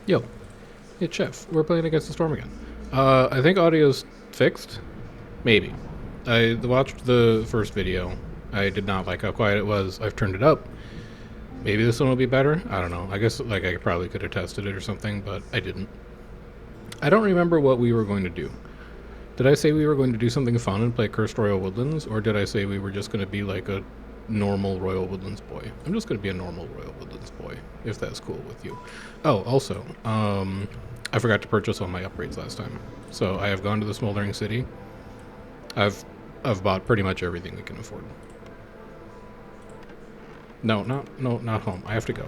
Yo, it's Chef. We're playing against the storm again. I think audio's fixed. Maybe. I watched the first video. I did not like how quiet it was. I've turned it up. Maybe this one will be better. I don't know. I guess I probably could have tested it or something, but I didn't. I don't remember what we were going to do. Did I say we were going to do something fun and play Cursed Royal Woodlands, or did I say we were just going to be like a normal Royal Woodlands boy? I'm just going to be a normal Royal Woodlands boy, if that's cool with you. Oh, also, I forgot to purchase all my upgrades last time. So I have gone to the Smoldering City. I've bought pretty much everything we can afford. No, not home. I have to go.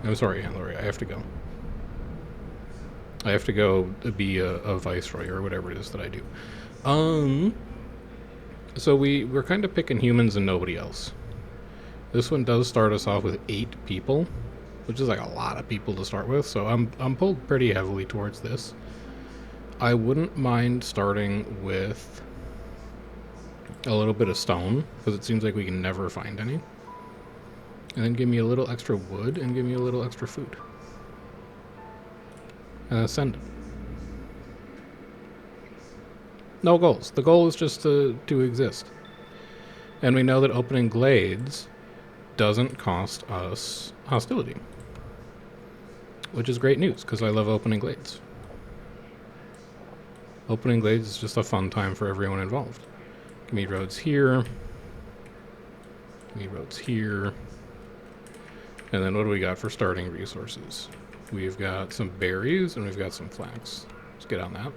I'm sorry, Aunt Lori. I have to go. I have to go be a viceroy or whatever it is that I do. So we're kind of picking humans and nobody else. This one does start us off with 8 people, which is like a lot of people to start with. So I'm pulled pretty heavily towards this. I wouldn't mind starting with a little bit of stone, because it seems like we can never find any. And then give me a little extra wood and give me a little extra food. And then send it. No goals. The goal is just to exist. And we know that opening glades doesn't cost us hostility. Which is great news, because I love opening glades. Opening glades is just a fun time for everyone involved. Give me roads here. Give me roads here. And then what do we got for starting resources? We've got some berries and we've got some flax. Let's get on that.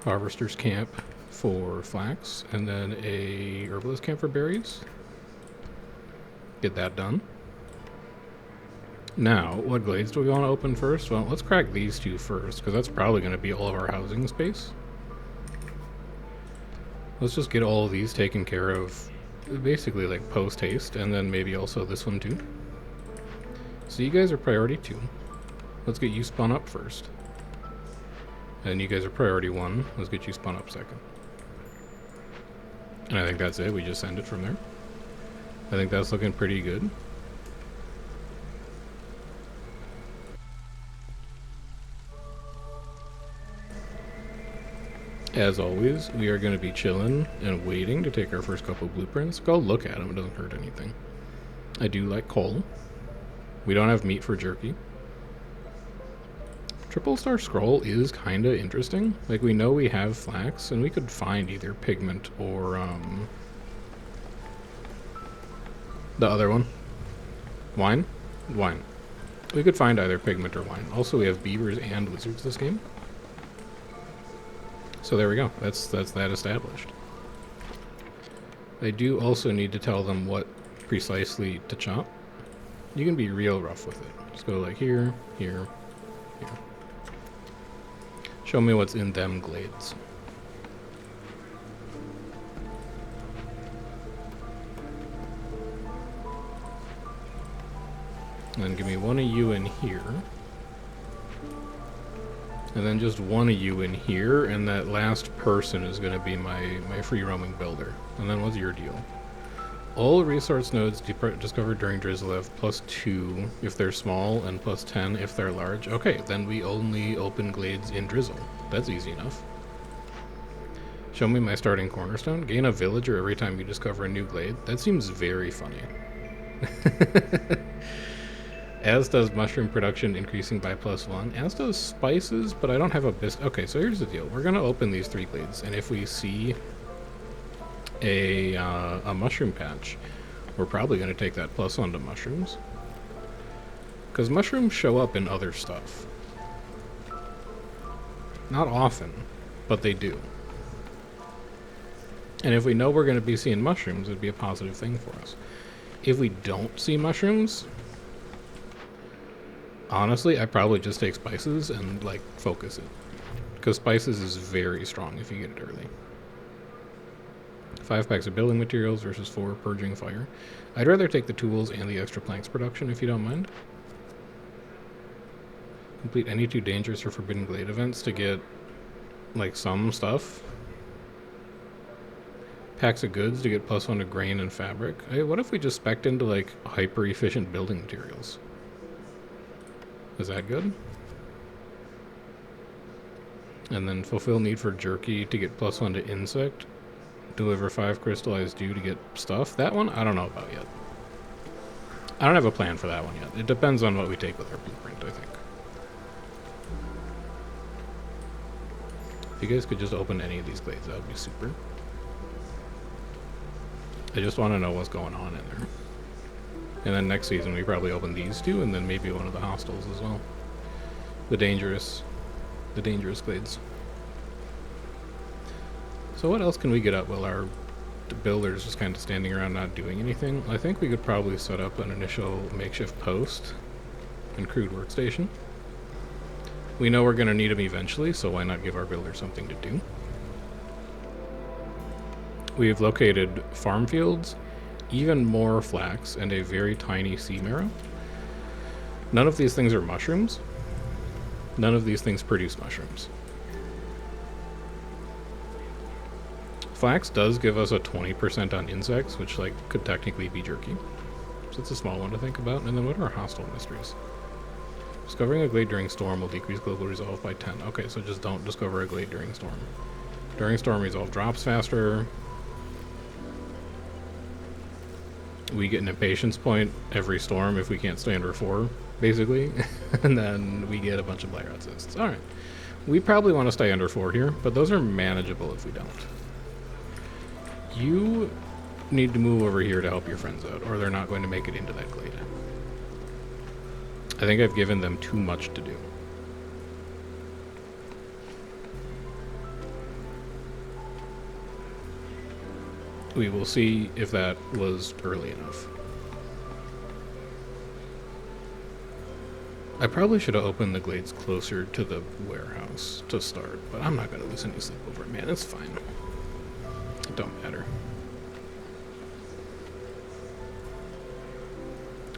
Harvester's camp for flax, and then a herbalist camp for berries. Get that done. Now, what glades do we want to open first? Well, let's crack these 2 first, because that's probably going to be all of our housing space. Let's just get all of these taken care of, basically like post-haste, and then maybe also this one too. So you guys are priority 2. Let's get you spun up first. And you guys are priority 1. Let's get you spun up second. And I think that's it. We just send it from there. I think that's looking pretty good. As always, we are going to be chilling and waiting to take our first couple blueprints. Go look at them. It doesn't hurt anything. I do like coal. We don't have meat for jerky. Triple Star Scroll is kind of interesting. Like, we know we have flax, and we could find either pigment or, the other one. Wine? Wine. We could find either pigment or wine. Also, we have beavers and lizards this game. So there we go. That's that established. I do also need to tell them what precisely to chop. You can be real rough with it. Just go like here, here, here. Show me what's in them glades. And then give me one of you in here. And then just one of you in here, and that last person is going to be my free roaming builder. And then what's your deal? All resource nodes discovered during Drizzle have +2 if they're small and +10 if they're large. Okay, then we only open glades in Drizzle. That's easy enough. Show me my starting cornerstone. Gain a villager every time you discover a new glade. That seems very funny. As does mushroom production increasing by +1. As does spices, but I don't have a Okay, so here's the deal. We're going to open these 3 glades, and if we see a mushroom patch, we're probably going to take that +1 to mushrooms. Because mushrooms show up in other stuff. Not often, but they do. And if we know we're going to be seeing mushrooms, it'd be a positive thing for us. If we don't see mushrooms, honestly, I probably just take spices and, like, focus it. Because spices is very strong if you get it early. 5 packs of building materials versus 4 purging fire. I'd rather take the tools and the extra planks production if you don't mind. Complete any 2 dangerous or forbidden glade events to get, like, some stuff. Packs of goods to get +1 to grain and fabric. Hey, what if we just spec'd into, like, hyper efficient building materials? Is that good? And then fulfill need for jerky to get +1 to insect. Deliver 5 crystallized dew to get stuff. That one, I don't know about yet. I don't have a plan for that one yet. It depends on what we take with our blueprint, I think. If you guys could just open any of these glades, that would be super. I just want to know what's going on in there. And then next season we probably open these two, and then maybe one of the hostels as well. The dangerous glades. So what else can we get up while our builder's just kind of standing around not doing anything? I think we could probably set up an initial makeshift post and crude workstation. We know we're going to need them eventually, so why not give our builder something to do? We've located farm fields, even more flax, and a very tiny sea marrow. None of these things are mushrooms. None of these things produce mushrooms. Flax does give us a 20% on insects, which like could technically be jerky. So it's a small one to think about. And then what are our hostile mysteries? Discovering a glade during storm will decrease global resolve by 10. Okay, so just don't discover a glade during storm. During storm, resolve drops faster. We get an impatience point every storm if we can't stay under 4, basically. And then we get a bunch of blight rot cysts. Alright. We probably want to stay under 4 here, but those are manageable if we don't. You need to move over here to help your friends out, or they're not going to make it into that glade. I think I've given them too much to do. We will see if that was early enough. I probably should have opened the glades closer to the warehouse to start, but I'm not going to lose any sleep over it, man. It's fine. It don't matter.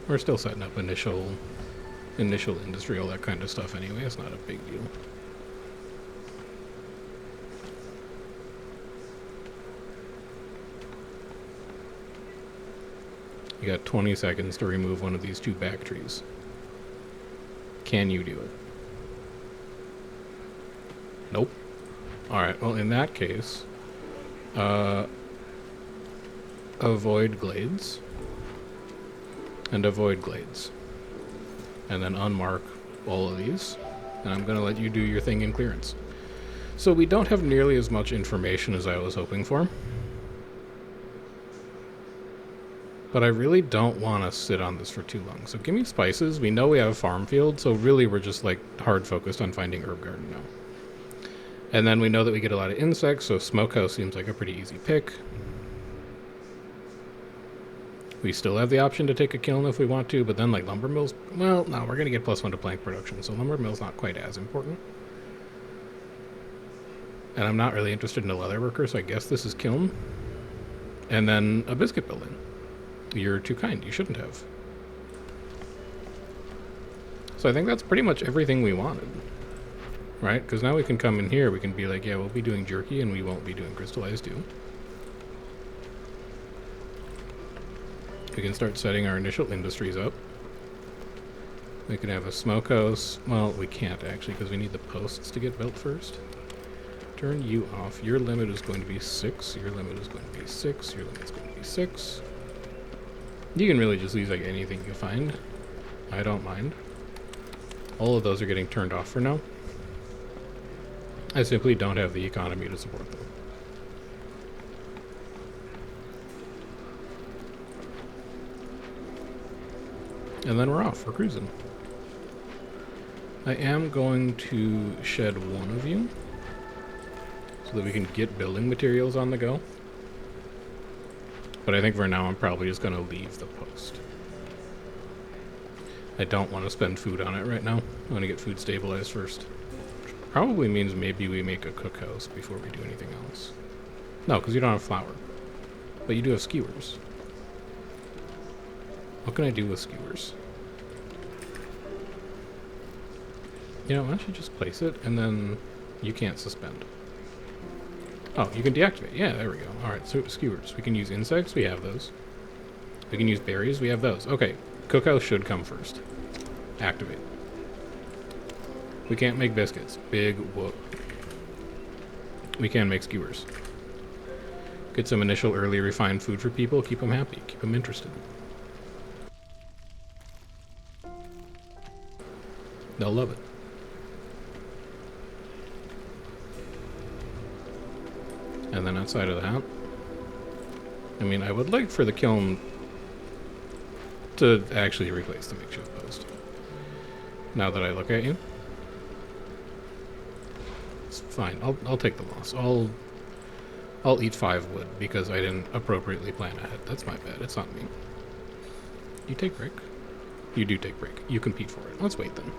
We're still setting up initial industry, all that kind of stuff anyway. It's not a big deal. You got 20 seconds to remove one of these 2 back trees. Can you do it? Nope. Alright, well in that case, avoid glades. And avoid glades. And then unmark all of these. And I'm going to let you do your thing in clearance. So we don't have nearly as much information as I was hoping for. But I really don't want to sit on this for too long. So give me spices. We know we have a farm field, so really we're just like hard focused on finding herb garden now. And then we know that we get a lot of insects, so smokehouse seems like a pretty easy pick. We still have the option to take a kiln if we want to, but then like lumber mills, well, no, we're going to get +1 to plank production, so lumber mill's not quite as important. And I'm not really interested in a leather worker, so I guess this is kiln. And then a biscuit building. You're too kind, you shouldn't have. So I think that's pretty much everything we wanted. Right? Because now we can come in here, we can be like, yeah, we'll be doing jerky and we won't be doing crystallized dew. We can start setting our initial industries up. We can have a smokehouse. Well, we can't actually because we need the posts to get built first. Turn you off. Your limit is going to be 6. Your limit is going to be 6. Your limit is going to be 6. You can really just use like anything you find. I don't mind. All of those are getting turned off for now. I simply don't have the economy to support them. And then we're off. We're cruising. I am going to shed one of you so that we can get building materials on the go. But I think for now I'm probably just going to leave the post. I don't want to spend food on it right now. I want to get food stabilized first. Which probably means maybe we make a cookhouse before we do anything else. No, because you don't have flour. But you do have skewers. What can I do with skewers? You know, why don't you just place it and then you can't suspend. Oh, you can deactivate. Yeah, there we go. Alright, so skewers. We can use insects. We have those. We can use berries. We have those. Okay, cookhouse should come first. Activate. We can't make biscuits. Big whoop. We can make skewers. Get some initial early refined food for people. Keep them happy. Keep them interested. They'll love it. And then outside of that, I mean, I would like for the kiln to actually replace the makeshift post. Now that I look at you. It's fine. I'll take the loss. I'll eat 5 wood because I didn't appropriately plan ahead. That's my bad. It's not me. You take break. You do take break. You compete for it. Let's wait then.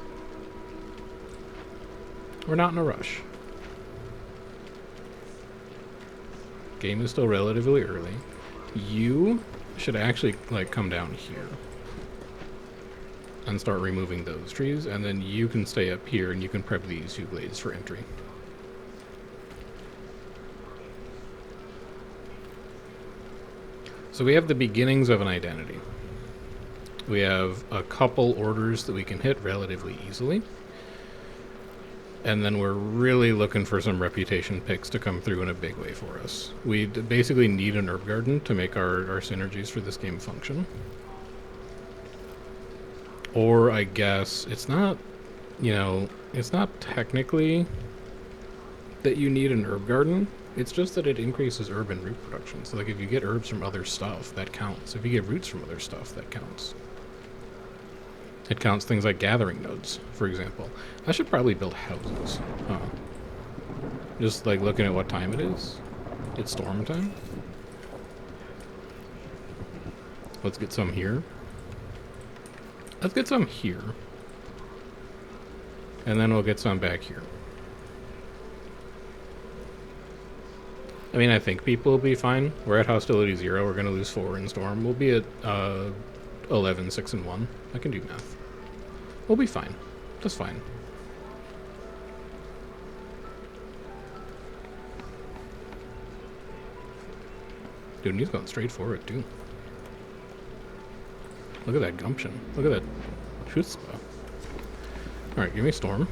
We're not in a rush. Game is still relatively early. You should actually like come down here and start removing those trees, and then you can stay up here and you can prep these 2 glades for entry. So we have the beginnings of an identity. We have a couple orders that we can hit relatively easily. And then we're really looking for some reputation picks to come through in a big way for us. We basically need an herb garden to make our synergies for this game function. Or I guess it's not, you know, it's not technically that you need an herb garden. It's just that it increases herb and root production. So like if you get herbs from other stuff, that counts. If you get roots from other stuff, that counts. It counts things like gathering nodes, for example. I should probably build houses. Huh. Just like looking at what time it is. It's storm time. Let's get some here. Let's get some here. And then we'll get some back here. I mean, I think people will be fine. We're at hostility 0. We're going to lose 4 in storm. We'll be at 11, 6, and 1. I can do math. We'll be fine. That's fine. Dude, and he's going straight for it, too. Look at that gumption. Look at that chutzpah. Alright, give me storm.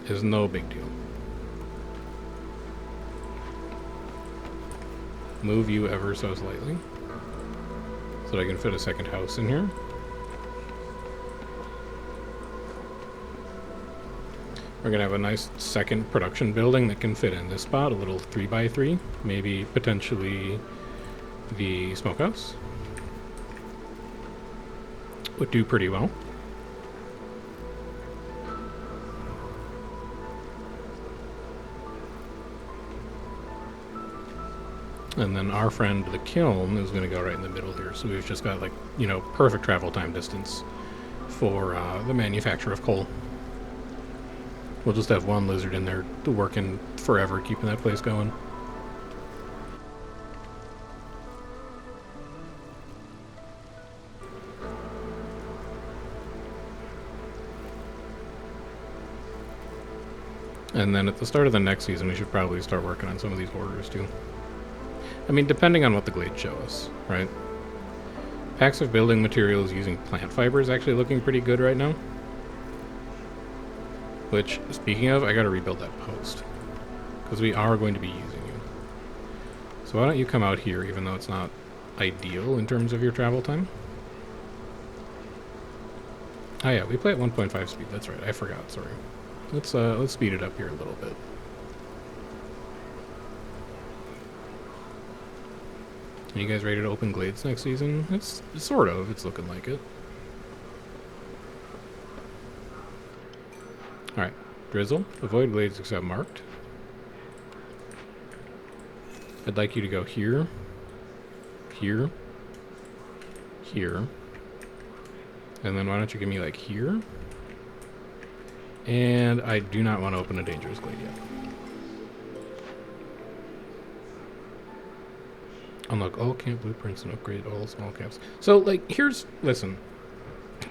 Is no big deal. Move you ever so slightly so that I can fit a second house in here. We're gonna have a nice second production building that can fit in this spot, a little 3x3, maybe potentially the smokehouse. Would do pretty well. And then our friend, the kiln, is going to go right in the middle here. So we've just got, like, you know, perfect travel time distance for the manufacture of coal. We'll just have one lizard in there working forever, keeping that place going. And then at the start of the next season, we should probably start working on some of these orders, too. I mean, depending on what the glades show us, right? Packs of building materials using plant fiber is actually looking pretty good right now. Which, speaking of, I gotta rebuild that post. Because we are going to be using you. So why don't you come out here, even though it's not ideal in terms of your travel time? Oh yeah, we play at 1.5 speed, that's right, I forgot, sorry. Let's speed it up here a little bit. Are you guys ready to open glades next season? It's sort of. It's looking like it. Alright. Drizzle. Avoid glades except marked. I'd like you to go here. Here. Here. And then why don't you give me like here? And I do not want to open a dangerous glade yet. Unlock all camp blueprints and upgrade all small camps. So, like, listen.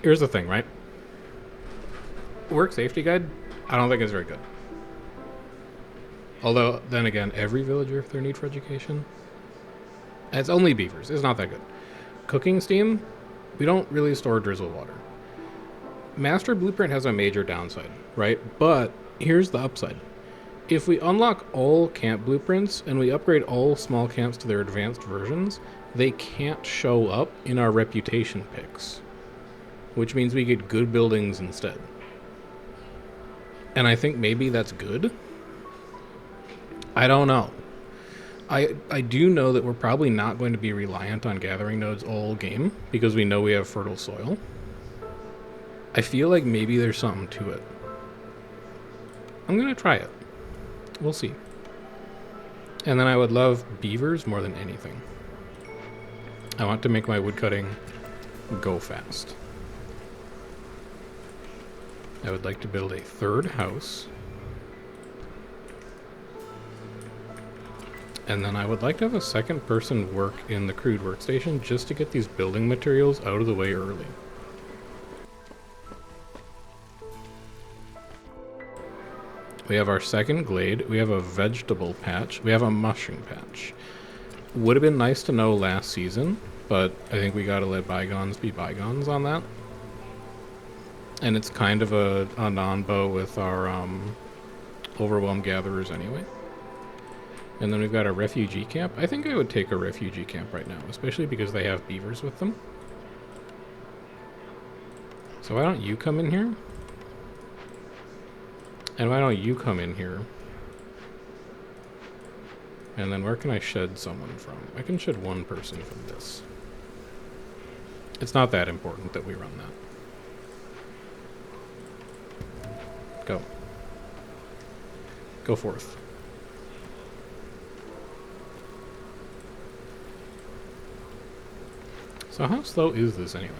Here's the thing, right? Work safety guide, I don't think is very good. Although, then again, every villager, if their need for education. It's only beavers. It's not that good. Cooking steam, we don't really store drizzle water. Master Blueprint has a major downside, right? But here's the upside. If we unlock all camp blueprints and we upgrade all small camps to their advanced versions, they can't show up in our reputation picks, which means we get good buildings instead. And I think maybe that's good. I don't know. I do know that we're probably not going to be reliant on gathering nodes all game because we know we have fertile soil. I feel like maybe there's something to it. I'm going to try it. We'll see. And then I would love beavers more than anything. I want to make my woodcutting go fast. I would like to build a third house. And then I would like to have a second person work in the crude workstation just to get these building materials out of the way early. We have our second glade, we have a vegetable patch, we have a mushroom patch. Would have been nice to know last season, but I think we gotta let bygones be bygones on that. And it's kind of a non-bow with our overwhelmed gatherers anyway. And then we've got a refugee camp. I think I would take a refugee camp right now, especially because they have beavers with them. So why don't you come in here? And why don't you come in here? And then where can I shed someone from? I can shed one person from this. It's not that important that we run that. Go. Go forth. So how slow is this anyway?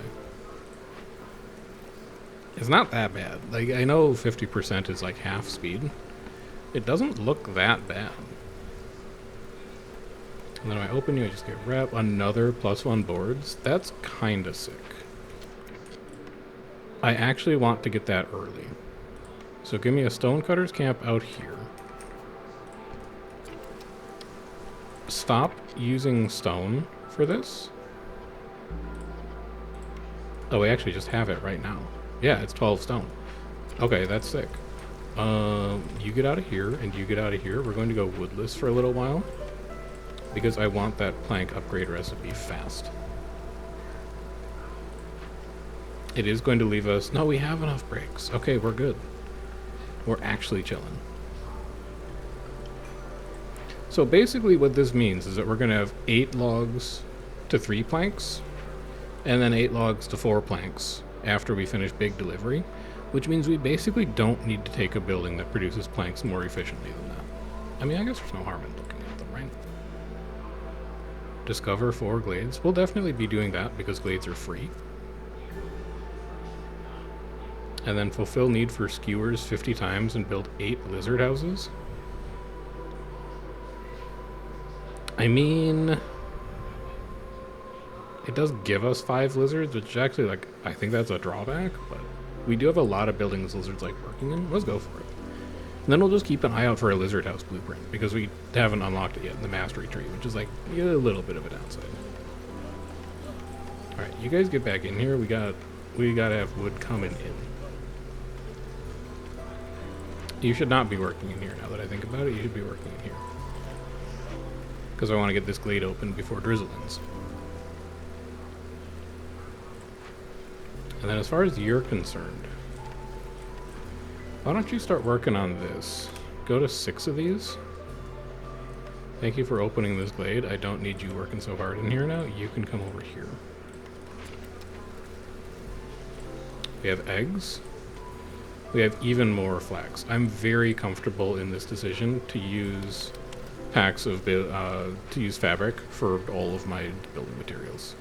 It's not that bad. Like, I know 50% is like half speed. It doesn't look that bad. And then when I open you, I just get rep. Another +1 boards. That's kinda sick. I actually want to get that early. So give me a stonecutter's camp out here. Stop using stone for this. Oh, we actually just have it right now. Yeah, it's 12 stone. Okay, that's sick. You get out of here, and you get out of here. We're going to go woodless for a little while, because I want that plank upgrade recipe fast. It is going to leave us... No, we have enough breaks. Okay, we're good. We're actually chilling. So basically what this means is that we're going to have 8 logs to 3 planks, and then 8 logs to 4 planks after we finish big delivery, which means we basically don't need to take a building that produces planks more efficiently than that. I mean, I guess there's no harm in looking at them, right? Discover 4 glades. We'll definitely be doing that because glades are free. And then fulfill need for skewers 50 times and build 8 lizard houses. I mean... It does give us 5 lizards, which actually, like, I think that's a drawback, but we do have a lot of buildings lizards like working in. Let's go for it. And then we'll just keep an eye out for a lizard house blueprint, because we haven't unlocked it yet in the mastery tree, which is like a little bit of a downside. Alright, you guys get back in here. We gotta have wood coming in. You should not be working in here now that I think about it. You should be working in here. Because I want to get this glade open before drizzle ends. And then as far as you're concerned, why don't you start working on this? Go to 6 of these. Thank you for opening this glade. I don't need you working so hard in here now. You can come over here. We have eggs. We have even more flax. I'm very comfortable in this decision to use packs of to use fabric for all of my building materials.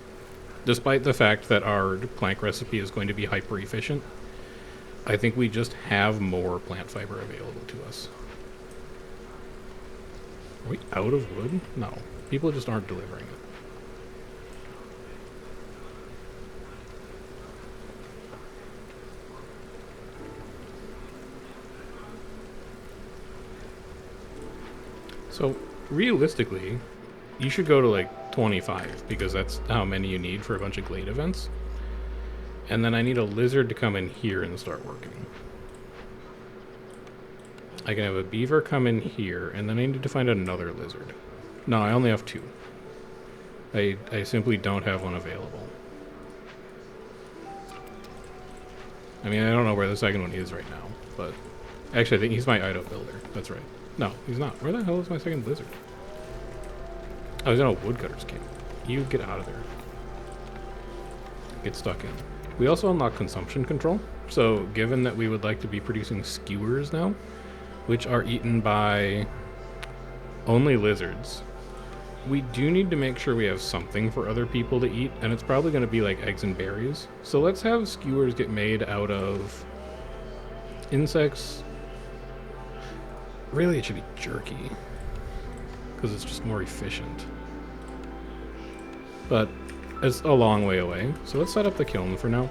Despite the fact that our plank recipe is going to be hyper efficient, I think we just have more plant fiber available to us. Are we out of wood? No. People just aren't delivering it. So, realistically, you should go to like 25, because that's how many you need for a bunch of glade events. And then I need a lizard to come in here and start working. I can have a beaver come in here, and then I need to find another lizard. No, I only have 2. I simply don't have one available. I mean, I don't know where the second one is right now, but... Actually, I think he's my Ido builder. That's right. No, he's not. Where the hell is my second lizard? Oh, he's in a woodcutter's camp. You get out of there. Get stuck in. We also unlock consumption control. So, given that we would like to be producing skewers now, which are eaten by only lizards, we do need to make sure we have something for other people to eat, and it's probably going to be like eggs and berries. So let's have skewers get made out of insects. Really, it should be jerky, because it's just more efficient. But it's a long way away, so let's set up the kiln for now.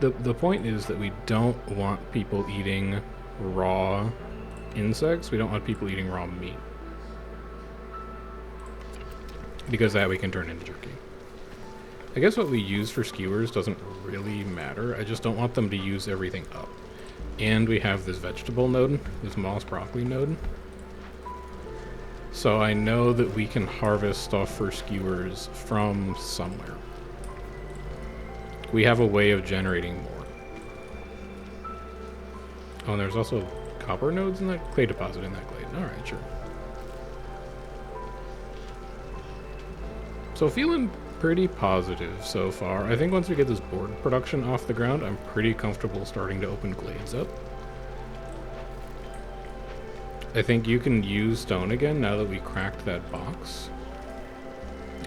The point is that we don't want people eating raw insects. We don't want people eating raw meat, because that we can turn into jerky. I guess what we use for skewers doesn't really matter. I just don't want them to use everything up. And we have this vegetable node, this moss broccoli node. So I know that we can harvest stuff for skewers from somewhere. We have a way of generating more. Oh, and there's also copper nodes in that clay deposit in that glade. Alright, sure. So feeling pretty positive so far. I think once we get this board production off the ground, I'm pretty comfortable starting to open glades up. I think you can use stone again now that we cracked that box,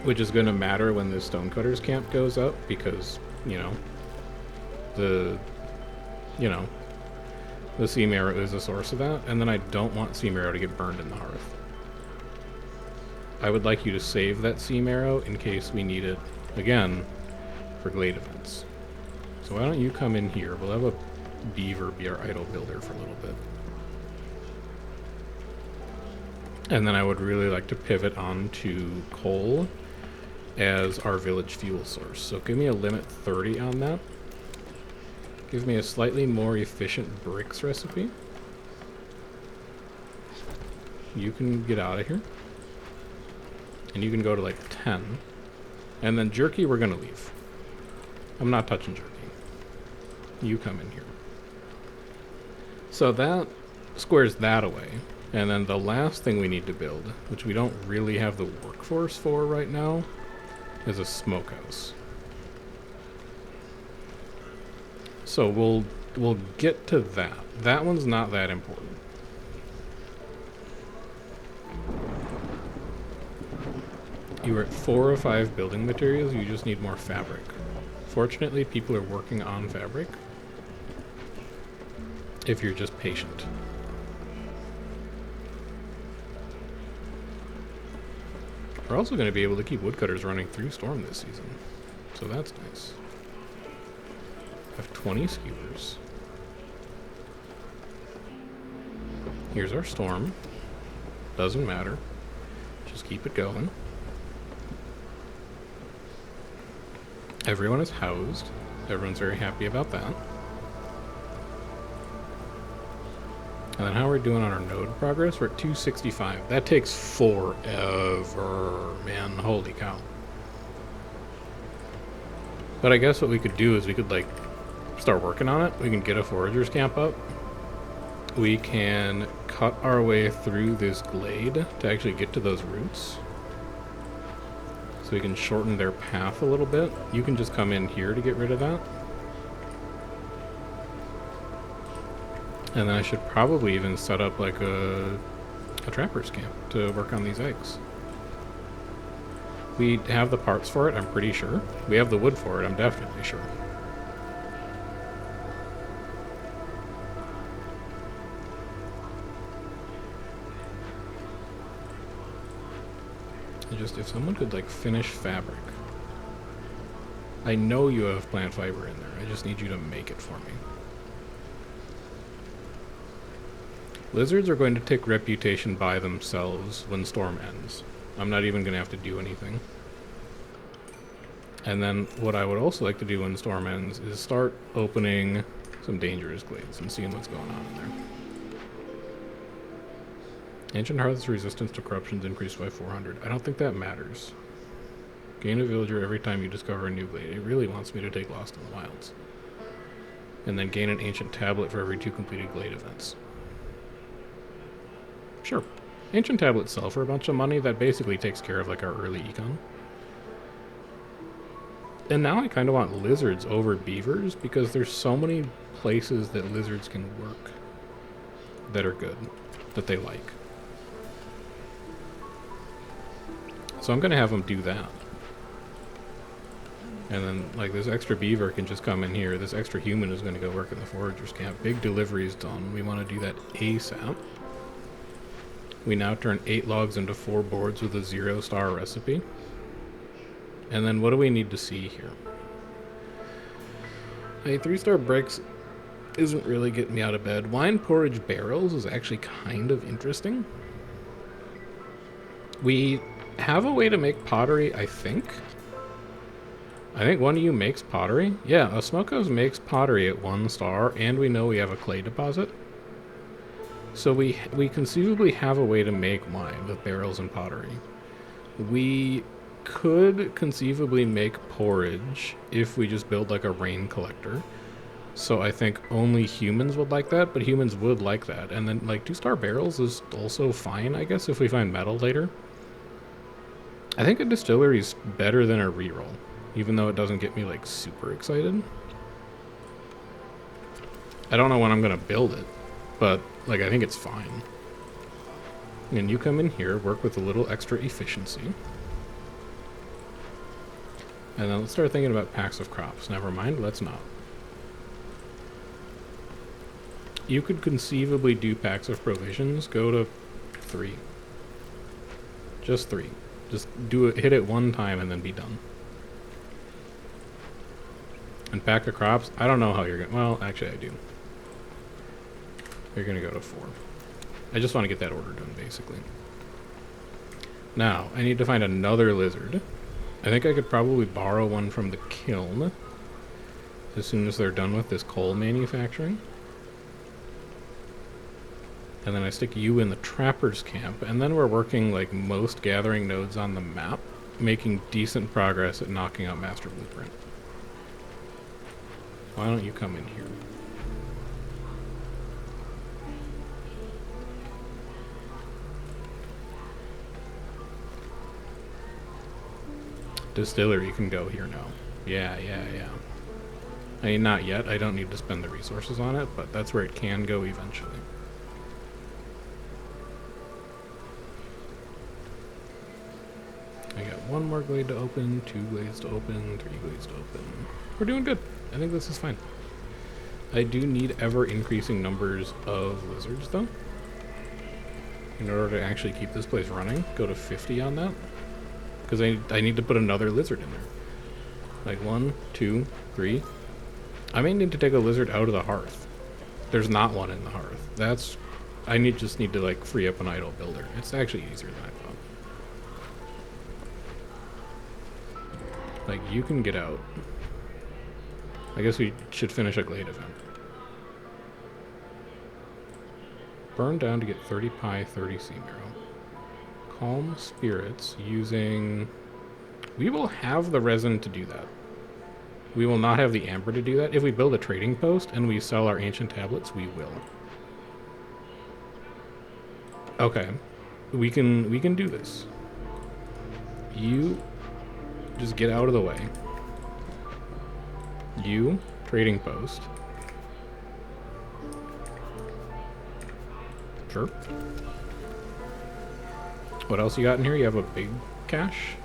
which is going to matter when the stonecutter's camp goes up, because, the sea marrow is a source of that, and then I don't want sea marrow to get burned in the hearth. I would like you to save that sea marrow in case we need it again for glade events. So why don't you come in here? We'll have a beaver be our idle builder for a little bit. And then I would really like to pivot onto coal as our village fuel source. So give me a limit 30 on that. Give me a slightly more efficient bricks recipe. You can get out of here. And you can go to like 10. And then jerky, we're going to leave. I'm not touching jerky. You come in here. So that squares that away. And then the last thing we need to build, which we don't really have the workforce for right now, is a smokehouse. So we'll get to that. That one's not that important. You are at 4 or 5 building materials, you just need more fabric. Fortunately, people are working on fabric, if you're just patient. We're also going to be able to keep woodcutters running through Storm this season, so that's nice. I have 20 skewers. Here's our Storm. Doesn't matter. Just keep it going. Everyone is housed. Everyone's very happy about that. And then how are we doing on our node progress? We're at 265. That takes forever, man. Holy cow. But I guess what we could do is we could, start working on it. We can get a forager's camp up. We can cut our way through this glade to actually get to those roots. So we can shorten their path a little bit. You can just come in here to get rid of that. And then I should probably even set up like a trapper's camp to work on these eggs. We have the parts for it, I'm pretty sure. We have the wood for it, I'm definitely sure. Just if someone could finish fabric. I know you have plant fiber in there. I just need you to make it for me. Lizards are going to take reputation by themselves when Storm ends. I'm not even going to have to do anything. And then what I would also like to do when Storm ends is start opening some dangerous glades and seeing what's going on in there. Ancient Hearth's resistance to corruption is increased by 400. I don't think that matters. Gain a villager every time you discover a new glade. It really wants me to take Lost in the Wilds. And then gain an ancient tablet for every 2 completed glade events. Sure. Ancient tablets sell for a bunch of money. That basically takes care of like our early econ. And now I kind of want lizards over beavers because there's so many places that lizards can work that are good, that they like. So I'm going to have them do that. And then, like, this extra beaver can just come in here. This extra human is going to go work in the foragers camp. Big deliveries done. We want to do that ASAP. We now turn 8 logs into 4 boards with a 0-star recipe. And then what do we need to see here? A 3-star bricks isn't really getting me out of bed. Wine porridge barrels is actually kind of interesting. We have a way to make pottery, I think. I think one of you makes pottery. Yeah, a Smokehouse makes pottery at 1 star, and we know we have a clay deposit. So we conceivably have a way to make wine with barrels and pottery. We could conceivably make porridge if we just build like a rain collector. So I think only humans would like that, but humans would like that. And then like 2-star barrels is also fine, I guess, if we find metal later. I think a distillery is better than a reroll, even though it doesn't get me like super excited. I don't know when I'm gonna build it, but like I think it's fine. And you come in here, work with a little extra efficiency. And then let's start thinking about packs of crops. Never mind, let's not. You could conceivably do packs of provisions. Go to 3. Just 3. Just do it, hit it 1 time and then be done. And pack of crops, I don't know how you're going to... Well, actually I do. You're going to go to 4. I just want to get that order done, basically. Now, I need to find another lizard. I think I could probably borrow one from the kiln as soon as they're done with this coal manufacturing. And then I stick you in the trapper's camp, and then we're working like most gathering nodes on the map, making decent progress at knocking out Master Blueprint. Why don't you come in here? Distillery can go here now. Yeah. I mean, not yet. I don't need to spend the resources on it, but that's where it can go eventually. I got 1 more glade to open, 2 glades to open, 3 glades to open. We're doing good. I think this is fine. I do need ever-increasing numbers of lizards, though. In order to actually keep this place running, go to 50 on that. Because I need to put another lizard in there. Like 1, 2, 3. I may need to take a lizard out of the hearth. There's not one in the hearth. That's... I just need to like free up an idle builder. It's actually easier than I thought. Like, you can get out. I guess we should finish a glade event. Burn down to get 30 pie, 30 sea marrow. Calm spirits using... We will have the resin to do that. We will not have the amber to do that. If we build a trading post and we sell our ancient tablets, we will. Okay. We can do this. You just get out of the way. You, trading post. Sure. What else you got in here? You have a big cache.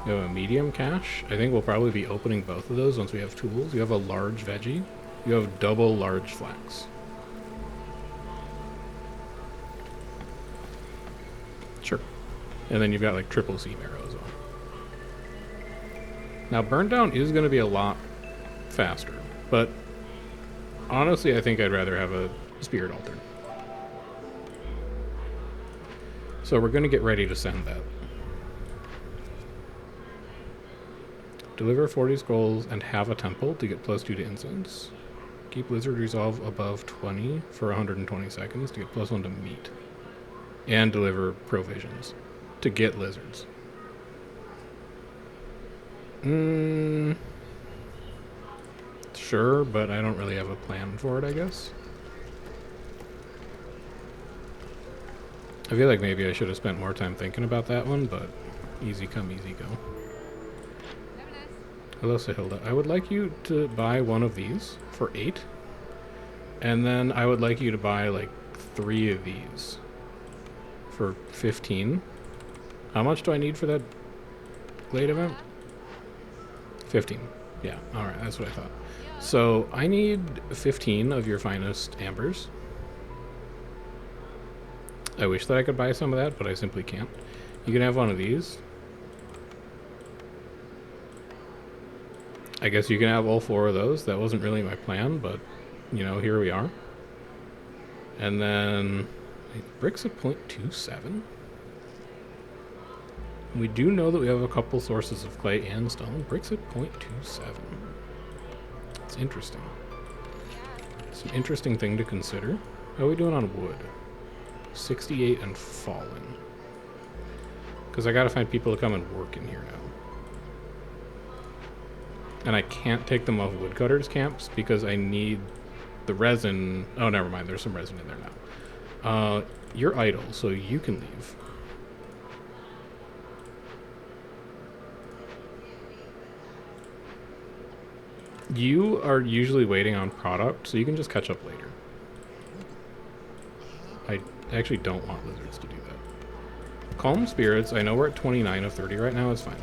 You have a medium cache. I think we'll probably be opening both of those once we have tools. You have a large veggie. You have double large flax. Sure. And then you've got like triple sea marrow as well. Now burn down is going to be a lot faster, but honestly I think I'd rather have a spirit altar. So we're going to get ready to send that. Deliver 40 scrolls and have a temple to get +2 to incense. Keep Lizard Resolve above 20 for 120 seconds to get +1 to meat. And deliver provisions to get lizards. Sure, but I don't really have a plan for it, I guess. I feel like maybe I should have spent more time thinking about that one, but easy come, easy go. Hello, Sahilda. I would like you to buy one of these for 8. And then I would like you to buy like 3 of these for 15. How much do I need for that Glade event? 15. Yeah, alright, that's what I thought. So I need 15 of your finest ambers. I wish that I could buy some of that, but I simply can't. You can have one of these. I guess you can have all 4 of those. That wasn't really my plan, but, you know, here we are. And then, bricks at 0.27. We do know that we have a couple sources of clay and stone. Bricks at 0.27. It's interesting. It's an interesting thing to consider. How are we doing on wood? 68 and falling. Because I gotta find people to come and work in here now. And I can't take them off woodcutters camps because I need the resin. Oh, never mind. There's some resin in there now. You're idle, so you can leave. You are usually waiting on product, so you can just catch up later. I actually don't want lizards to do that. Calm Spirits, I know we're at 29 of 30 right now. It's fine.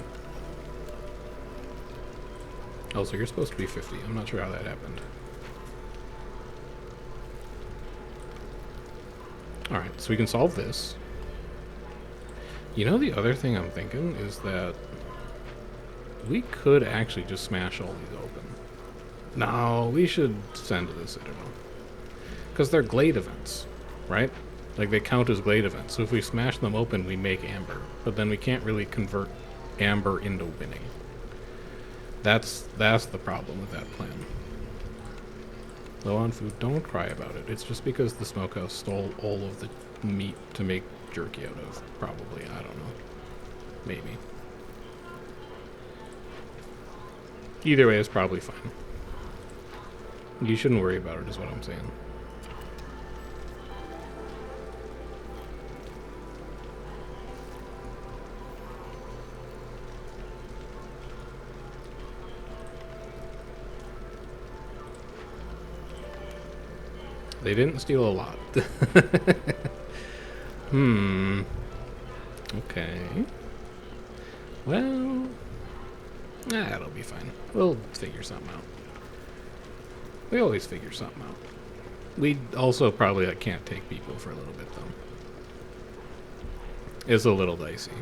Oh, so you're supposed to be 50. I'm not sure how that happened. Alright, so we can solve this. You know, the other thing I'm thinking is that we could actually just smash all these open. No, we should send to the Citadel. Because they're Glade events, right? Like, they count as Glade events. So if we smash them open, we make amber. But then we can't really convert amber into winning. That's the problem with that plan. Low on food, don't cry about it. It's just because the smokehouse stole all of the meat to make jerky out of. Probably, I don't know. Maybe. Either way, it's probably fine. You shouldn't worry about it, is what I'm saying. They didn't steal a lot. Okay. Well, it'll be fine. We'll figure something out. We always figure something out. We also probably can't take people for a little bit, though. It's a little dicey.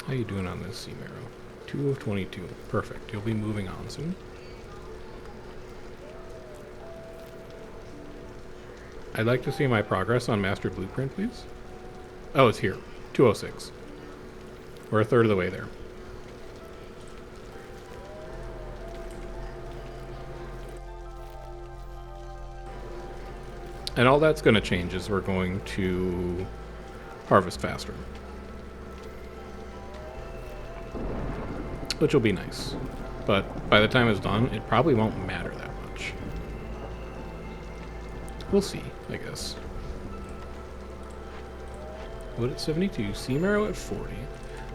How you doing on this, Sea Marrow? 2 of 22. Perfect. You'll be moving on soon. I'd like to see my progress on Master Blueprint, please. Oh, it's here. 206. We're a third of the way there. And all that's going to change is we're going to harvest faster. Which will be nice. But by the time it's done, it probably won't matter that much. We'll see, I guess. Wood at 72, Sea Marrow at 40.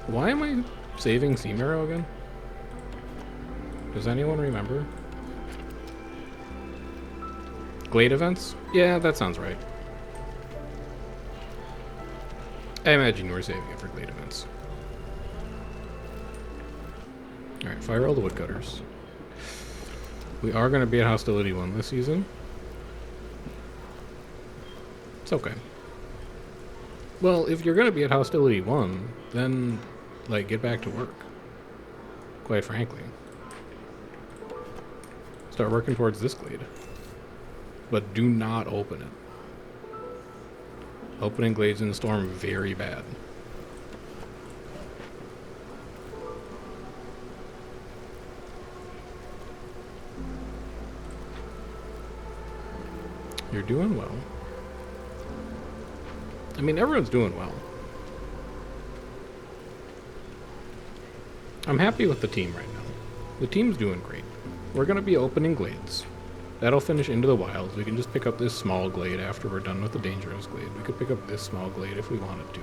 Why am I saving Sea Marrow again? Does anyone remember? Glade events? Yeah, that sounds right. I imagine you were saving it for Glade events. Alright, fire all the woodcutters. We are going to be at Hostility 1 this season. It's okay. Well, if you're going to be at Hostility 1, then, like, get back to work. Quite frankly. Start working towards this glade. but do not open it. Opening Glades in the Storm, very bad. You're doing well. I mean, everyone's doing well. I'm happy with the team right now. The team's doing great. We're going to be opening Glades. That'll finish into the wilds. We can just pick up this small glade after we're done with the dangerous glade. We could pick up this small glade if we wanted to.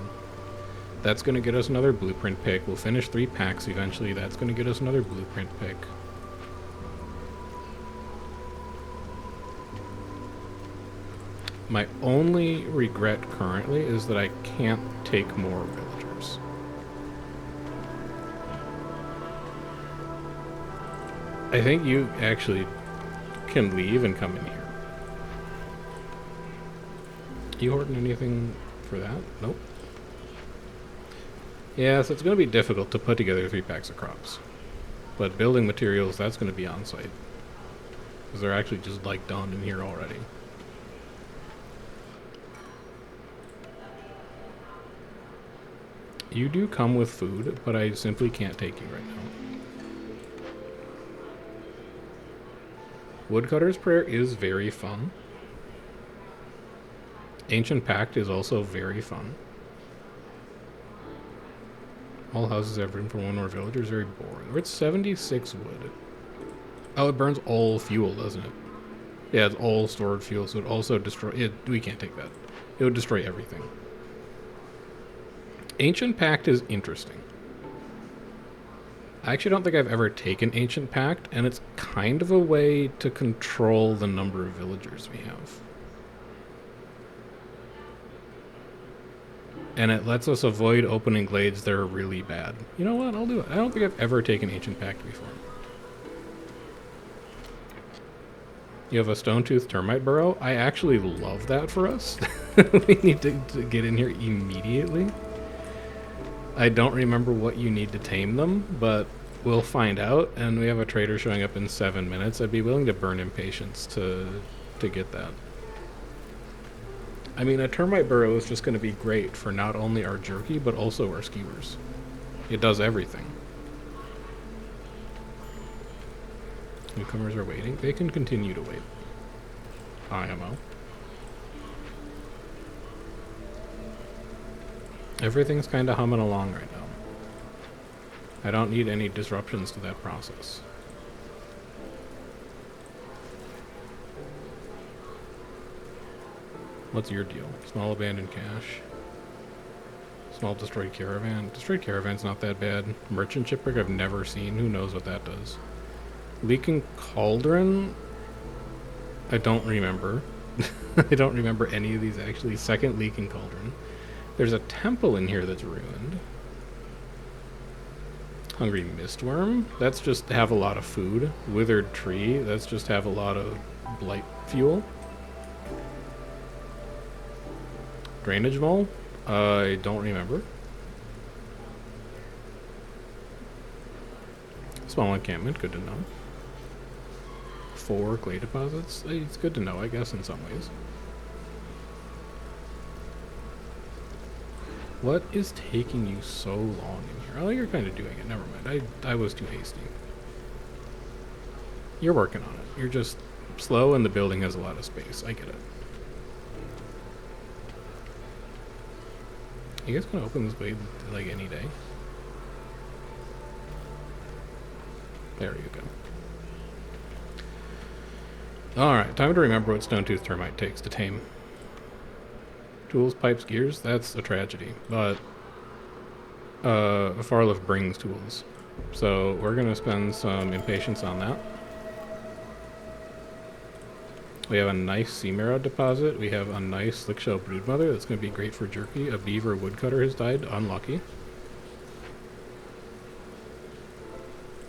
That's going to get us another blueprint pick. We'll finish 3 packs eventually. That's going to get us another blueprint pick. My only regret currently is that I can't take more villagers. I think you actually can leave and come in here. You hoarding anything for that? Nope. Yeah, so it's going to be difficult to put together 3 packs of crops. But building materials, that's going to be on site. Because they're actually just like done in here already. You do come with food, but I simply can't take you right now. Woodcutter's Prayer is very fun. Ancient Pact is also very fun. All houses have room for 1 more villager is very boring. We're at 76 wood. Oh, it burns all fuel, doesn't it? Yeah, it's all stored fuel, so it also destroy it. We can't take that. It would destroy everything. Ancient Pact is interesting. I actually don't think I've ever taken Ancient Pact, and it's kind of a way to control the number of villagers we have. And it lets us avoid opening glades that are really bad. You know what? I'll do it. I don't think I've ever taken Ancient Pact before. You have a Stone-Tooth Termite Burrow? I actually love that for us. We need to get in here immediately. I don't remember what you need to tame them, but we'll find out. And we have a trader showing up in 7 minutes. I'd be willing to burn Impatience to get that. I mean, a Termite Burrow is just going to be great for not only our jerky, but also our skewers. It does everything. Newcomers are waiting. They can continue to wait. IMO. Everything's kind of humming along right now. I don't need any disruptions to that process. What's your deal? Small abandoned cache. Small destroyed caravan. Destroyed caravan's not that bad. Merchant shipwreck I've never seen. Who knows what that does? Leaking cauldron? I don't remember. I don't remember any of these actually. Second leaking cauldron. There's a temple in here that's ruined. Hungry mistworm? That's just have a lot of food. Withered tree? That's just have a lot of blight fuel. Drainage mole? I don't remember. Small encampment, good to know. 4 clay deposits? It's good to know, I guess, in some ways. What is taking you so long in here? Oh, you're kind of doing it. Never mind. I was too hasty. You're working on it. You're just slow and the building has a lot of space. I get it. You guys gonna open this blade like any day? There you go. Alright, time to remember what Stone-Tooth Termite takes to tame. Tools, pipes, gears? That's a tragedy. But Farlift brings tools. So we're gonna spend some impatience on that. We have a nice sea marrow deposit. We have a nice Slickshell Broodmother. That's going to be great for jerky. A beaver woodcutter has died. Unlucky.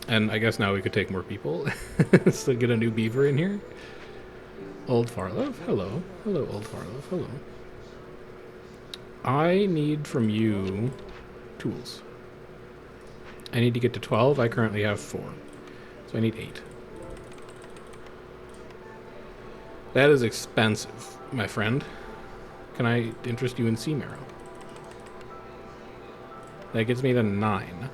And I guess now we could take more people. So get a new beaver in here. Old Farlove. Hello. Hello, Old Farlove. Hello. I need from you tools. I need to get to 12. I currently have 4. So I need 8. That is expensive, my friend. Can I interest you in sea marrow? That gets me to 9.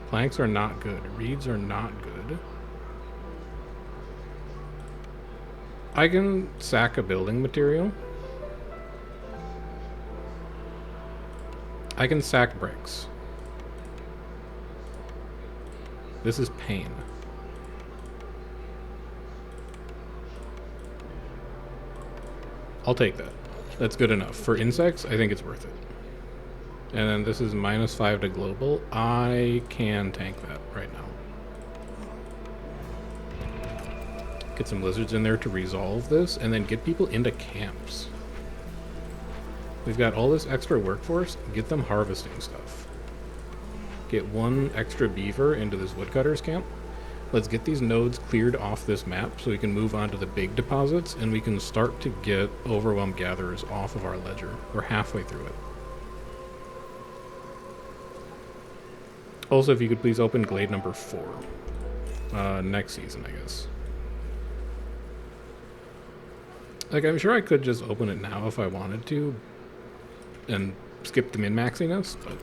Planks are not good. Reeds are not good. I can sack a building material. I can sack bricks. This is pain. I'll take that. That's good enough. For insects, I think it's worth it. And then this is -5 to global. I can tank that right now. Get some lizards in there to resolve this, and then get people into camps. We've got all this extra workforce. Get them harvesting stuff. Get 1 extra beaver into this woodcutter's camp. Let's get these nodes cleared off this map so we can move on to the big deposits, and we can start to get overwhelmed gatherers off of our ledger. We're halfway through it. Also, if you could please open glade number 4. Next season, I guess. Like, I'm sure I could just open it now if I wanted to and skip the min-maxiness, but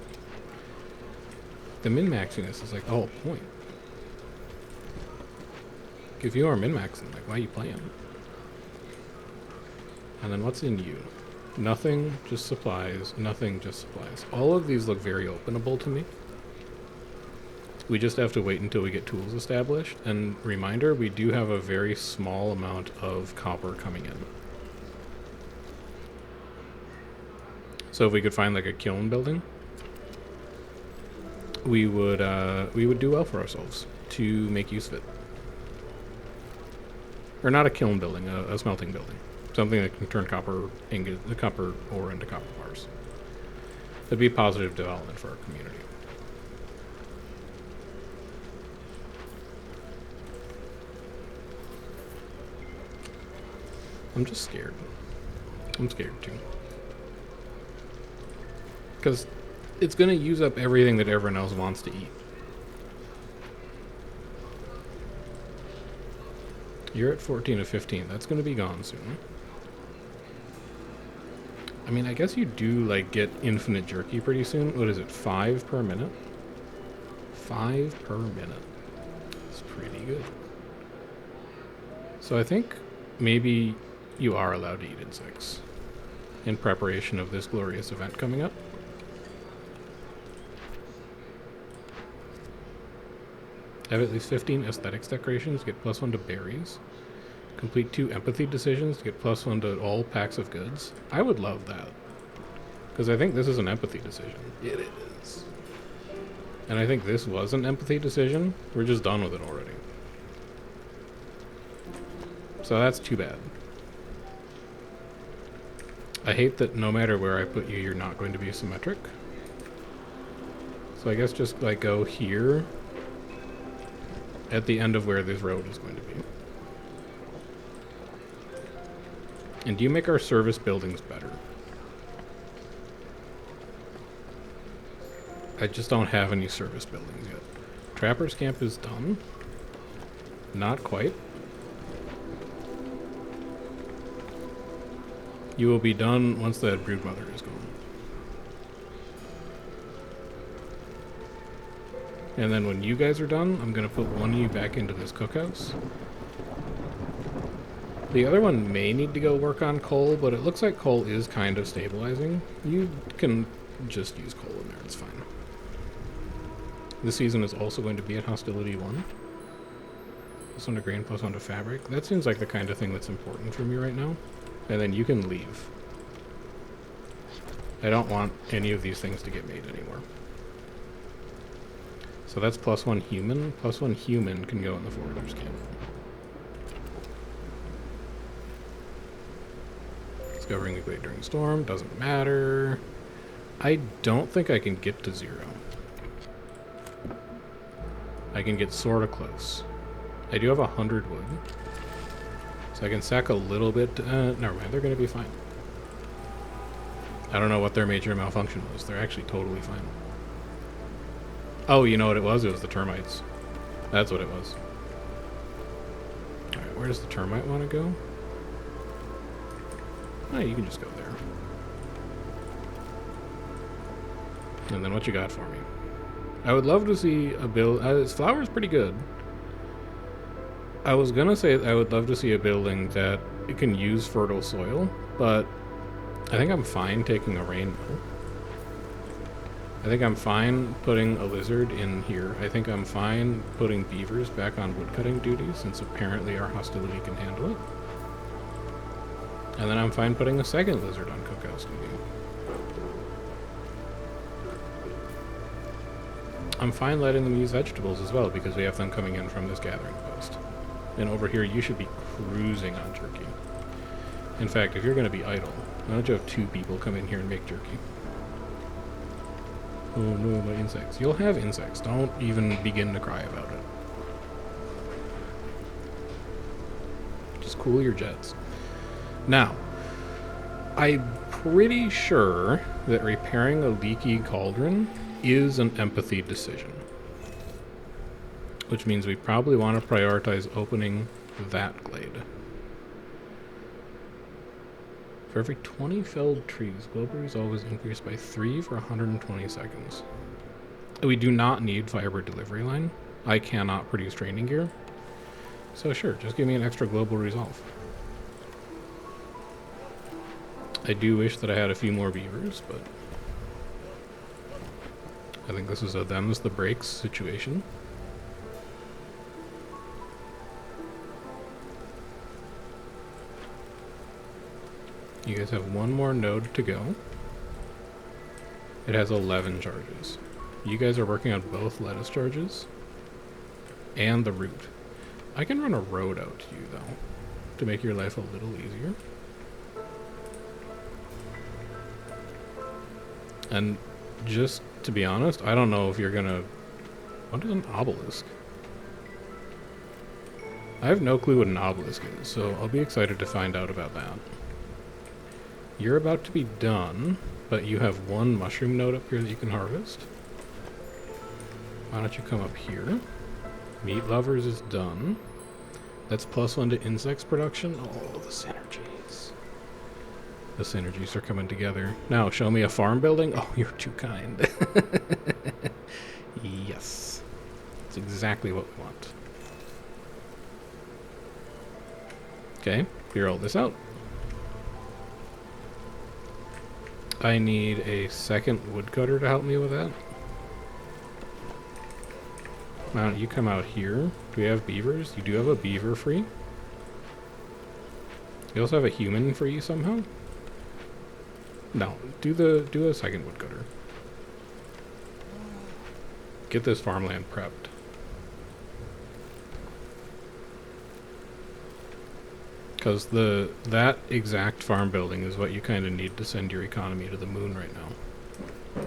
the min-maxiness is like the whole point. If you are min-maxing, like, why are you playing? And then what's in you? Nothing, just supplies. Nothing, just supplies. All of these look very openable to me. We just have to wait until we get tools established. And reminder, we do have a very small amount of copper coming in. So if we could find like a kiln building, we would do well for ourselves to make use of it. Or not a kiln building, a smelting building. Something that can turn copper ingot, the copper ore into copper bars. That'd be a positive development for our community. I'm just scared. I'm scared too. Because it's going to use up everything that everyone else wants to eat. You're at 14 of 15. That's going to be gone soon. I mean, I guess you do, like, get infinite jerky pretty soon. What is it, 5 per minute? 5 per minute. It's pretty good. So I think maybe you are allowed to eat insects in preparation of this glorious event coming up. Have at least 15 aesthetics decorations, get +1 to berries. Complete 2 empathy decisions to get +1 to all packs of goods. I would love that. Because I think this is an empathy decision. It is. And I think this was an empathy decision. We're just done with it already. So that's too bad. I hate that no matter where I put you, you're not going to be symmetric. So I guess just like go here at the end of where this road is going to be. And do you make our service buildings better? I just don't have any service buildings yet. Trapper's camp is done. Not quite. You will be done once that broodmother is gone. And then when you guys are done, I'm going to put one of you back into this cookhouse. The other one may need to go work on coal, but it looks like coal is kind of stabilizing. You can just use coal in there, it's fine. This season is also going to be at Hostility 1. +1 to grain, +1 to fabric. That seems like the kind of thing that's important for me right now. And then you can leave. I don't want any of these things to get made anymore. So that's +1 human. +1 human can go in the forager's camp. Discovering the glade during storm, doesn't matter. I don't think I can get to 0. I can get sort of close. I do have 100 wood. So I can sack a little bit. Never mind, they're going to be fine. I don't know what their major malfunction was. They're actually totally fine. Oh, you know what it was? It was the termites. That's what it was. Alright. where does the termite want to go? Oh, you can just go there. And then what you got for me? I would love to see a build. This flower is pretty good. I was gonna say I would love to see a building that it can use fertile soil, but I think I'm fine taking a rainbow. I think I'm fine putting a lizard in here. I think I'm fine putting beavers back on woodcutting duty, since apparently our hostility can handle it. And then I'm fine putting a second lizard on cookhouse duty. I'm fine letting them use vegetables as well, because we have them coming in from this gathering post. And over here, you should be cruising on jerky. In fact, if you're going to be idle, why don't you have 2 people come in here and make jerky? Oh no, my insects. You'll have insects. Don't even begin to cry about it. Just cool your jets. Now, I'm pretty sure that repairing a leaky cauldron is an empathy decision. Which means we probably want to prioritize opening that glade. For every 20 felled trees, global resolve is increased by 3 for 120 seconds. We do not need fiber delivery line. I cannot produce training gear. So sure, just give me an extra global resolve. I do wish that I had a few more beavers, but I think this is a them's the breaks situation. You guys have one more node to go. It has 11 charges. You guys are working on both lettuce charges and the root. I can run a road out to you, though, to make your life a little easier. And just to be honest, I don't know if you're gonna... What is an obelisk? I have no clue what an obelisk is, so I'll be excited to find out about that. You're about to be done, but you have 1 mushroom node up here that you can harvest. Why don't you come up here? Meat lovers is done. That's +1 to insects production. Oh, the synergies. The synergies are coming together. Now, show me a farm building. Oh, you're too kind. Yes. That's exactly what we want. Okay, clear all this out. I need a second woodcutter to help me with that. Why don't you come out here? Do we have beavers? You do have a beaver free. You also have a human free somehow? No, do a second woodcutter. Get this farmland prepped. Because that exact farm building is what you kind of need to send your economy to the moon right now.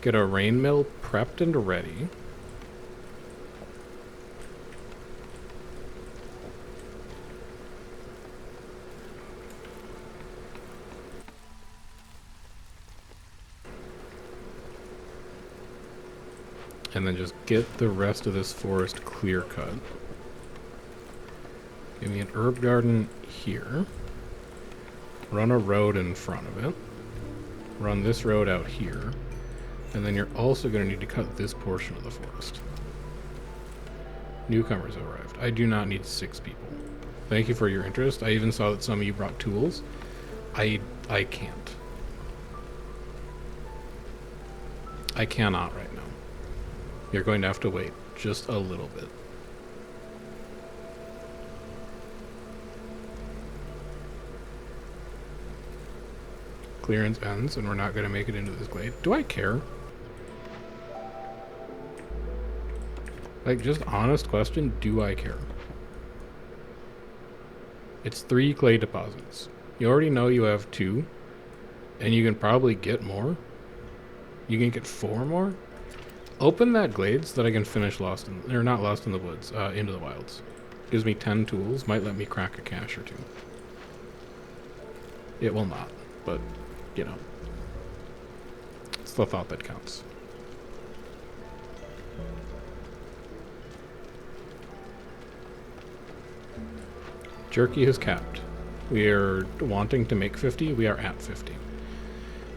Get a rain mill prepped and ready. And then just get the rest of this forest clear cut. Give me an herb garden here. Run a road in front of it. Run this road out here. And then you're also going to need to cut this portion of the forest. Newcomers have arrived. I do not need 6 people. Thank you for your interest. I even saw that some of you brought tools. I can't. I cannot right now. You're going to have to wait just a little bit. Clearance ends and we're not going to make it into this glade. Do I care? Like, just honest question, do I care? It's 3 clay deposits. You already know you have 2, and you can probably get more. You can get 4 more. Open that glade so that I can finish Lost in, or not Lost in the Woods, Into the Wilds. Gives me 10 tools, might let me crack a cache or 2. It will not, but, you know. It's the thought that counts. Jerky is capped. We are wanting to make 50. We are at 50.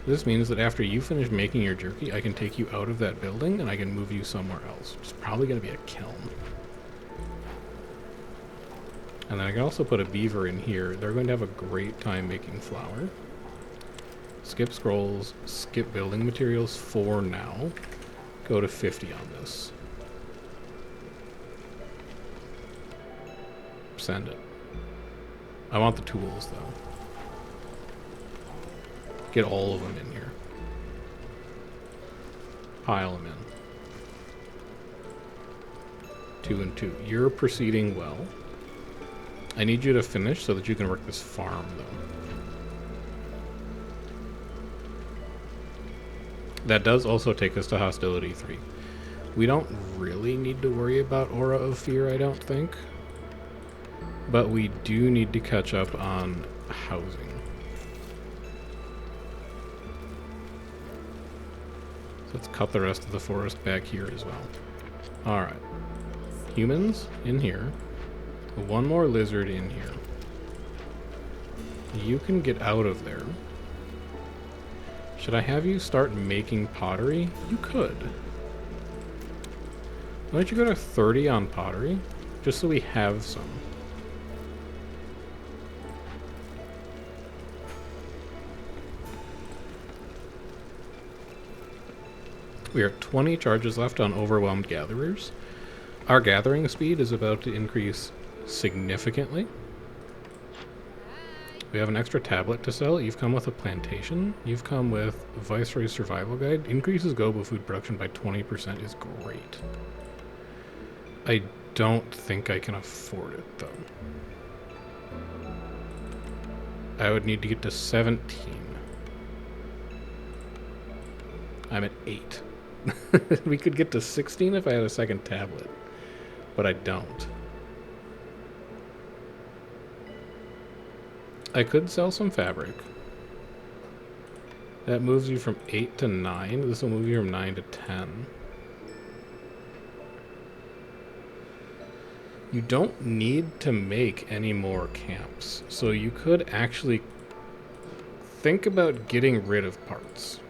This means that after you finish making your jerky, I can take you out of that building and I can move you somewhere else. It's probably going to be a kiln. And then I can also put a beaver in here. They're going to have a great time making flour. Skip scrolls, skip building materials for now. Go to 50 on this. Send it. I want the tools though. Get all of them in here. Pile them in. 2 and 2. You're proceeding well. I need you to finish so that you can work this farm though. That does also take us to hostility 3. We don't really need to worry about Aura of Fear, I don't think. But we do need to catch up on housing. Let's cut the rest of the forest back here as well. Alright. Humans in here. One more lizard in here. You can get out of there. Should I have you start making pottery? You could. Why don't you go to 30 on pottery? Just so we have some. We are at 20 charges left on Overwhelmed Gatherers. Our gathering speed is about to increase significantly. We have an extra tablet to sell. You've come with a plantation. You've come with Viceroy's Survival Guide. Increases Gobo food production by 20% is great. I don't think I can afford it, though. I would need to get to 17. I'm at 8. We could get to 16 if I had a second tablet, but I don't. I could sell some fabric. That moves you from 8 to 9. This will move you from 9 to 10. You don't need to make any more camps, so you could actually think about getting rid of parts.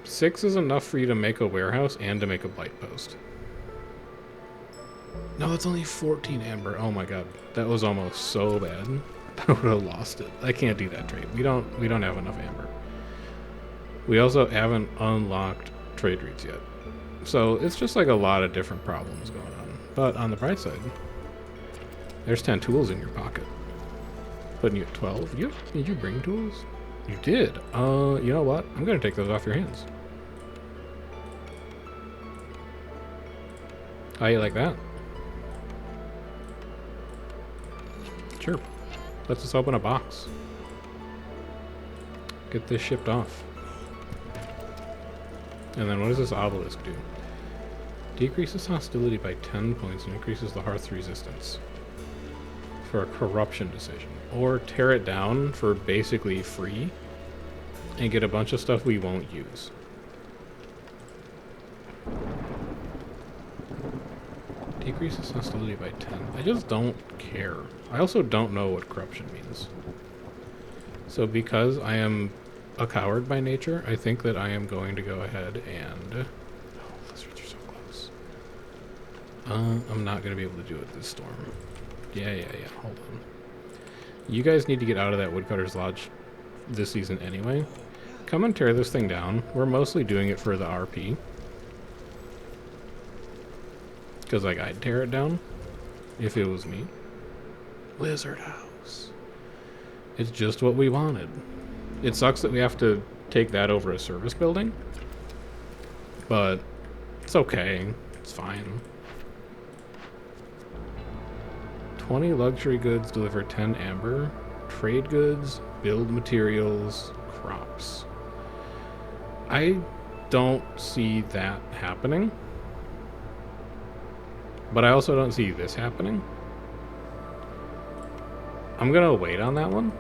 6 is enough for you to make a warehouse and to make a blight post. No, it's only 14 amber. Oh my god, that was almost so bad. I would have lost it. I can't do that trade. We don't have enough amber. We also haven't unlocked trade routes yet. So it's just like a lot of different problems going on. But on the bright side, there's 10 tools in your pocket. Putting you at 12. Did you bring tools? You did. You know what? I'm gonna take those off your hands. How you like that? Sure. Let's just open a box. Get this shipped off. And then what does this obelisk do? Decreases hostility by 10 points and increases the hearth's resistance for a corruption decision. Or tear it down for basically free and get a bunch of stuff we won't use. Decreases hostility by 10. I just don't care. I also don't know what corruption means. So because I am a coward by nature, I think that I am going to go ahead and... Oh, lizards are so close. I'm not going to be able to do it this storm. Yeah, hold on. You guys need to get out of that Woodcutter's Lodge this season anyway. Come and tear this thing down. We're mostly doing it for the RP. Because, like, I'd tear it down if it was me. Lizard house. It's just what we wanted. It sucks that we have to take that over a service building. But it's okay. It's fine. 20 luxury goods deliver 10 amber. Trade goods, build materials, crops. I don't see that happening. But I also don't see this happening. I'm gonna wait on that one.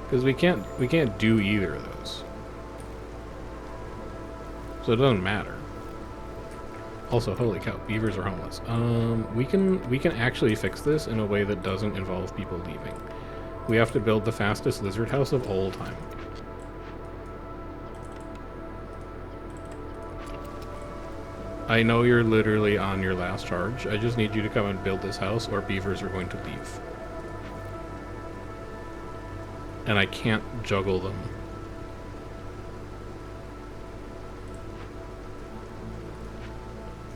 Because we can't do either of those. So it doesn't matter. Also, holy cow, beavers are homeless. We can actually fix this in a way that doesn't involve people leaving. We have to build the fastest lizard house of all time. I know you're literally on your last charge. I just need you to come and build this house or beavers are going to leave. And I can't juggle them.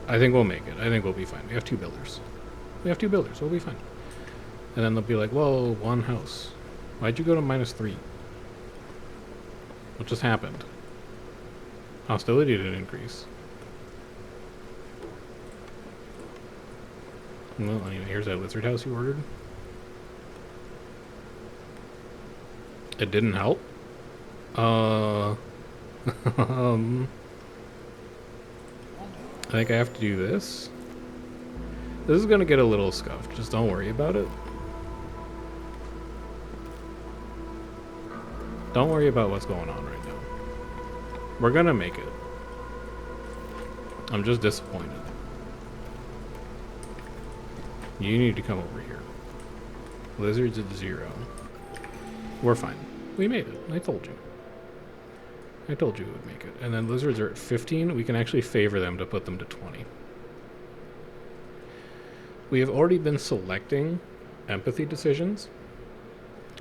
I think we'll make it. I think we'll be fine. We have 2 builders. We'll be fine. And then they'll be like, whoa, 1 house. Why'd you go to -3? What just happened? Hostility didn't increase. Well, anyway, here's that lizard house you ordered. It didn't help? I think I have to do this. This is gonna get a little scuffed. Just don't worry about it. Don't worry about what's going on right now. We're gonna make it. I'm just disappointed. You need to come over here. Lizards at 0. We're fine. We made it. I told you. I told you we would make it. And then lizards are at 15. We can actually favor them to put them to 20. We have already been selecting empathy decisions.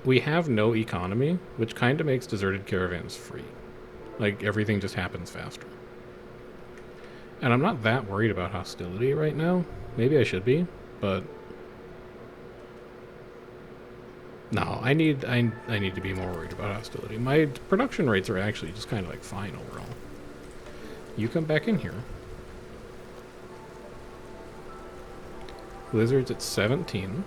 We have no economy, which kind of makes deserted caravans free. Like, everything just happens faster. And I'm not that worried about hostility right now. Maybe I should be, but... No, I need to be more worried about hostility. My production rates are actually just kind of like fine overall. You come back in here. Lizards at 17.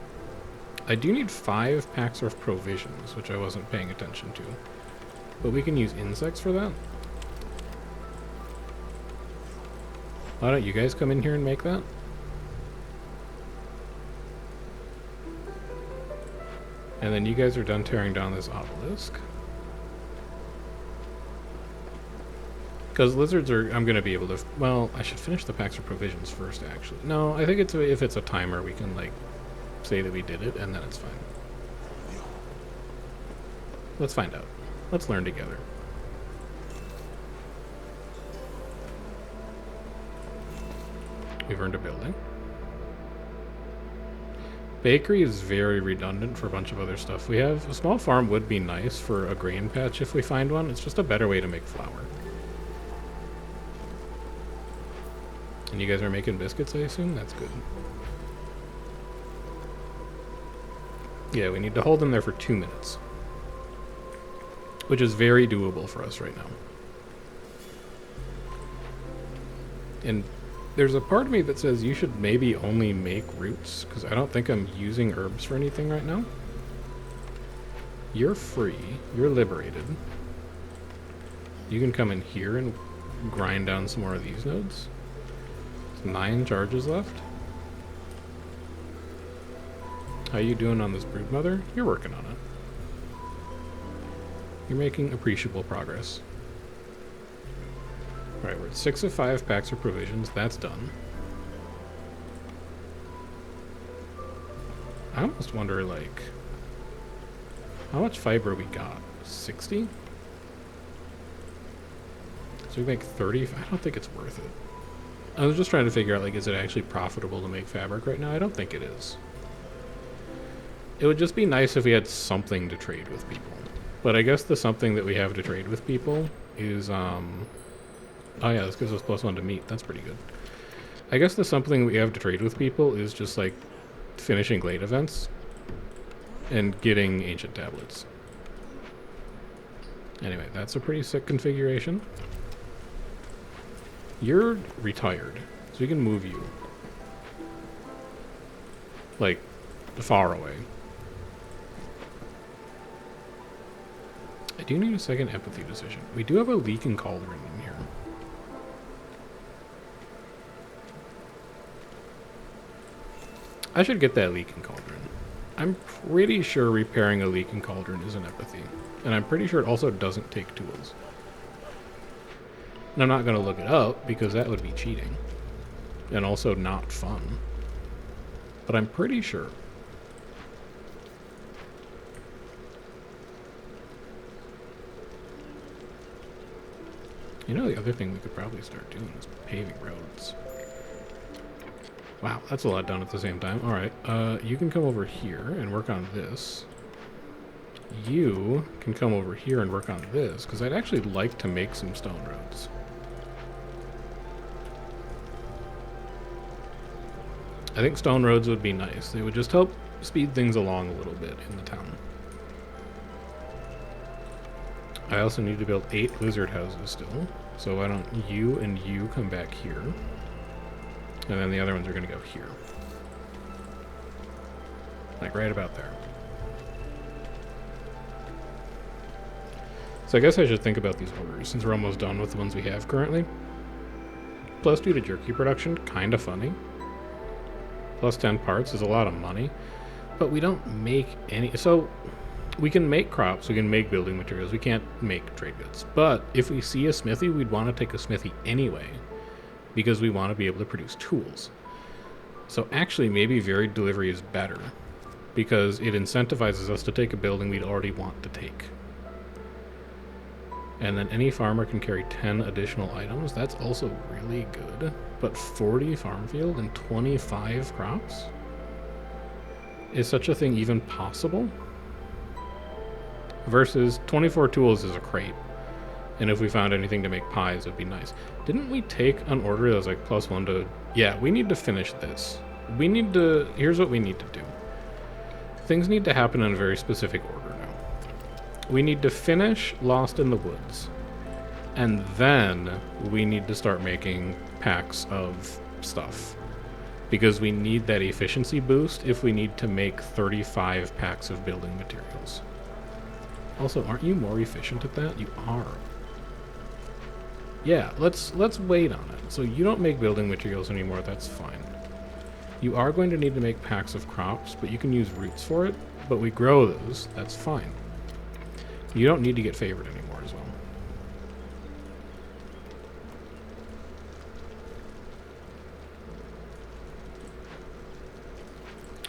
I do need 5 packs of provisions, which I wasn't paying attention to. But we can use insects for that. Why don't you guys come in here and make that? And then you guys are done tearing down this obelisk. Because lizards are... I'm going to be able to... Well, I should finish the packs of provisions first, actually. No, I think it's if it's a timer, we can, like, say that we did it, and then it's fine. Let's find out. Let's learn together. We've earned a building. Bakery is very redundant for a bunch of other stuff we have. A small farm would be nice for a grain patch if we find one. It's just a better way to make flour. And you guys are making biscuits, I assume? That's good. Yeah, we need to hold them there for 2 minutes. Which is very doable for us right now. And there's a part of me that says you should maybe only make roots, because I don't think I'm using herbs for anything right now. You're free. You're liberated. You can come in here and grind down some more of these nodes. 9 charges left. How you doing on this broodmother? You're working on it. You're making appreciable progress. Alright, we're at 6 of 5 packs of provisions. That's done. I almost wonder, like, how much fiber we got? 60? So we make 30? I don't think it's worth it. I was just trying to figure out, like, is it actually profitable to make fabric right now? I don't think it is. It would just be nice if we had something to trade with people. But I guess the something that we have to trade with people is, oh yeah, this gives us +1 to meat. That's pretty good. I guess the something we have to trade with people is just, like, finishing glade events and getting ancient tablets. Anyway, that's a pretty sick configuration. You're retired, so we can move you. Like, far away. I do need a second empathy decision. We do have a leaking cauldron in here. I should get that leaking cauldron. I'm pretty sure repairing a leaking cauldron is an empathy. And I'm pretty sure it also doesn't take tools. And I'm not going to look it up because that would be cheating. and also not fun. But I'm pretty sure. You know, the other thing we could probably start doing is paving roads. Wow, that's a lot done at the same time. Alright, you can come over here and work on this. You can come over here and work on this, because I'd actually like to make some stone roads. I think stone roads would be nice. They would just help speed things along a little bit in the town. I also need to build 8 lizard houses still. So why don't you and you come back here. And then the other ones are going to go here. Like right about there. So I guess I should think about these orders since we're almost done with the ones we have currently. +2 to jerky production, kind of funny. +10 parts is a lot of money. But we don't make any... So we can make crops, we can make building materials, we can't make trade goods. But if we see a smithy, we'd want to take a smithy anyway, because we want to be able to produce tools. So actually, maybe varied delivery is better, because it incentivizes us to take a building we'd already want to take. And then any farmer can carry 10 additional items. That's also really good. But 40 farm field and 25 crops? Is such a thing even possible? Versus 24 tools is a crate. And if we found anything to make pies, it'd be nice. Didn't we take an order that was like +1 to... Yeah, we need to finish this. We need to... Here's what we need to do. Things need to happen in a very specific order now. We need to finish Lost in the Woods. And then we need to start making packs of stuff. Because we need that efficiency boost if we need to make 35 packs of building materials. Also, aren't you more efficient at that? You are. Yeah, let's wait on it. So you don't make building materials anymore, that's fine. You are going to need to make packs of crops, but you can use roots for it. But we grow those, that's fine. You don't need to get favored anymore as well.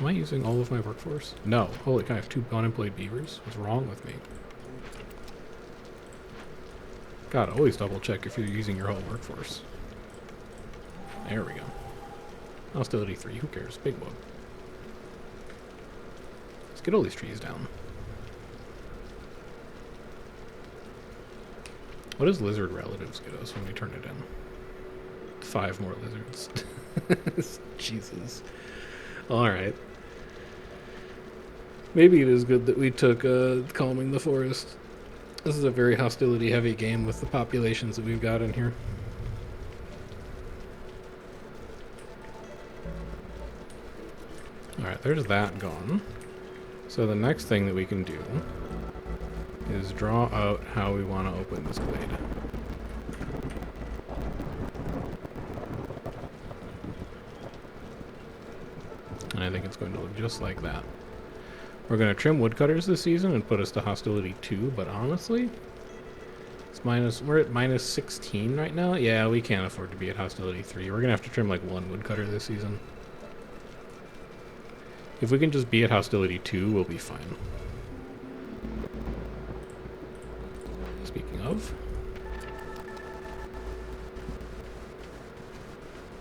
Am I using all of my workforce? No. Holy cow, I have 2 unemployed beavers. What's wrong with me? God, always double check if you're using your whole workforce. There we go. Hostility 3, who cares? Big one. Let's get all these trees down. What does lizard relatives get us when we turn it in? 5 more lizards. Jesus. Alright. Maybe it is good that we took calming the forest. This is a very hostility heavy game with the populations that we've got in here. Alright, there's that gone. So the next thing that we can do is draw out how we want to open this glade. And I think it's going to look just like that. We're going to trim woodcutters this season and put us to hostility 2, but honestly, we're at -16 right now. Yeah, we can't afford to be at hostility 3. We're going to have to trim like 1 woodcutter this season. If we can just be at hostility 2, we'll be fine. Speaking of,